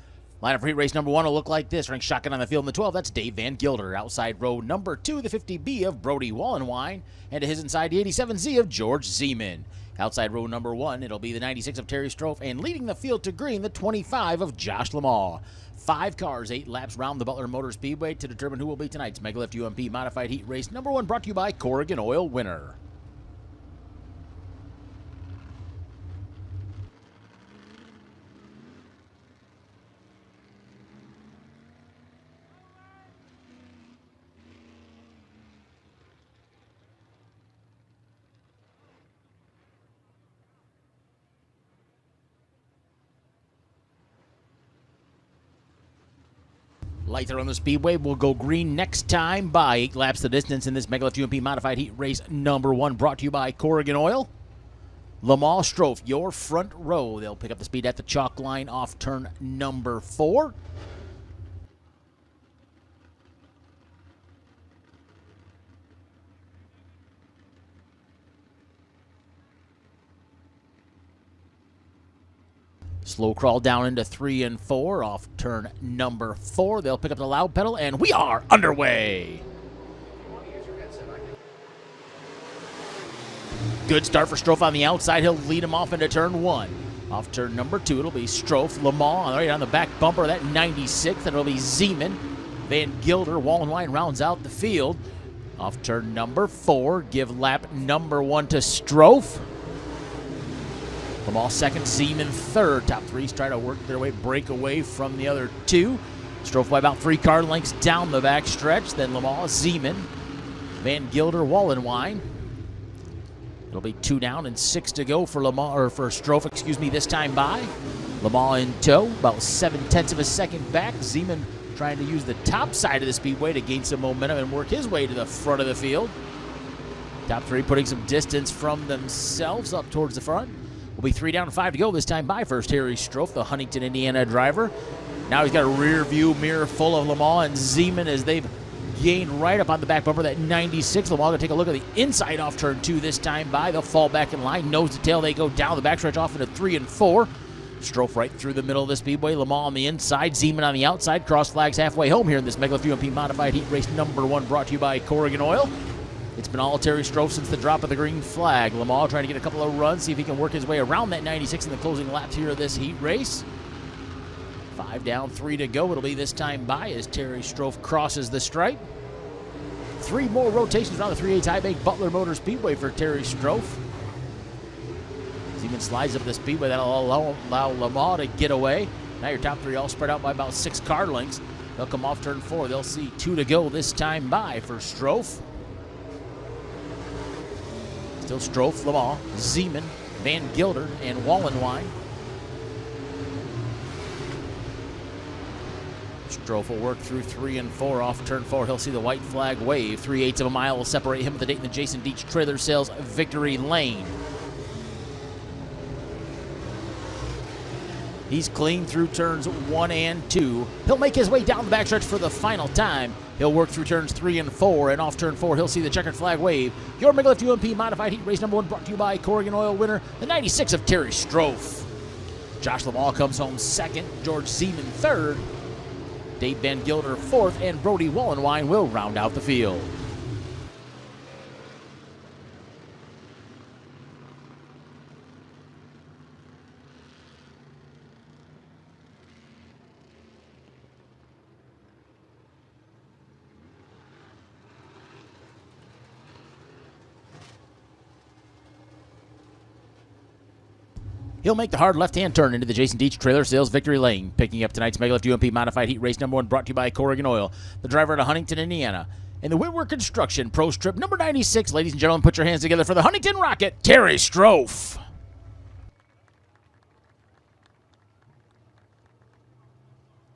Lineup for heat race number 1 will look like this. Ranked shotgun on the field in the 12, that's Dave Van Gilder. Outside row number 2, the 50B of Brody Wallenwine. And to his inside, the 87Z of George Zeman. Outside row number 1, it'll be the 96 of Terry Strofe. And leading the field to green, the 25 of Josh Lamar. 5 cars, 8 laps round the Butler Motor Speedway to determine who will be tonight's Megalith UMP modified heat race number 1, brought to you by Corrigan Oil Winner. Light there on the Speedway will go green next time by 8 laps the distance in this Megalift UMP Modified Heat Race #1, brought to you by Corrigan Oil. Lamar Strofe, your front row. They'll pick up the speed at the chalk line off turn number 4. Slow crawl down into 3 and 4 off turn number 4. They'll pick up the loud pedal, and we are underway. Good start for Strofe on the outside. He'll lead him off into turn 1. Off turn number 2, it'll be Strofe, Lamar right on the back bumper of that 96th, and it'll be Zeman. Van Gilder, Wallenwein rounds out the field. Off turn number 4, give lap number 1 to Strofe. Lamar second, Zeman third. Top 3's trying to work their way, break away from the other 2. Strofe by about 3 car lengths down the back stretch. Then Lamar, Zeman, Van Gilder, Wallenwein. It'll be 2 down and 6 to go for Lamar, or for Strofe, this time by. Lamar in tow, about 7/10 of a second back. Zeman trying to use the top side of the Speedway to gain some momentum and work his way to the front of the field. Top 3 putting some distance from themselves up towards the front. Will be 3 down and 5 to go this time by first Terry Strofe, the Huntington, Indiana driver. Now he's got a rear view mirror full of Lamar and Zeman as they've gained right up on the back bumper, that 96. Lamar going to take a look at the inside off turn 2 this time by. They'll fall back in line. Nose to tail, they go down the backstretch off into 3 and 4. Strofe right through the middle of the Speedway. Lamar on the inside, Zeman on the outside. Cross flags halfway home here in this Megalift UMP Modified Heat Race #1, brought to you by Corrigan Oil. It's been all Terry Strofe since the drop of the green flag. Lamar trying to get a couple of runs, see if he can work his way around that 96 in the closing laps here of this heat race. 5 down, 3 to go. It'll be this time by as Terry Strofe crosses the stripe. 3 more rotations around the 3/8 High Bank Butler Motor Speedway for Terry Strofe. Zeman slides up the Speedway. That'll allow Lamar to get away. Now your top 3 all spread out by about 6 car lengths. They'll come off turn 4. They'll see 2 to go this time by for Strofe. Still Strofe, Lamar, Zeman, Van Gilder, and Wallenwein. Strofe will work through 3 and 4 off turn 4. He'll see the white flag wave. 3/8 of a mile will separate him with the Dayton and Jason Deach Trailer Sales victory lane. He's clean through turns 1 and 2. He'll make his way down the backstretch for the final time. He'll work through turns 3 and 4, and off turn 4, he'll see the checkered flag wave. Your Megalift UMP Modified Heat Race #1, brought to you by Corrigan Oil winner, the 96 of Terry Strofe. Josh Lamar comes home second, George Zeman third, Dave Van Gilder fourth, and Brody Wallenwein will round out the field. He'll make the hard left-hand turn into the Jason Deach Trailer Sales victory lane, picking up tonight's Megalift UMP Modified Heat Race #1, brought to you by Corrigan Oil, the driver out of Huntington, Indiana. In the Whitworth Construction Pro Strip #96, ladies and gentlemen, put your hands together for the Huntington Rocket, Terry Strofe.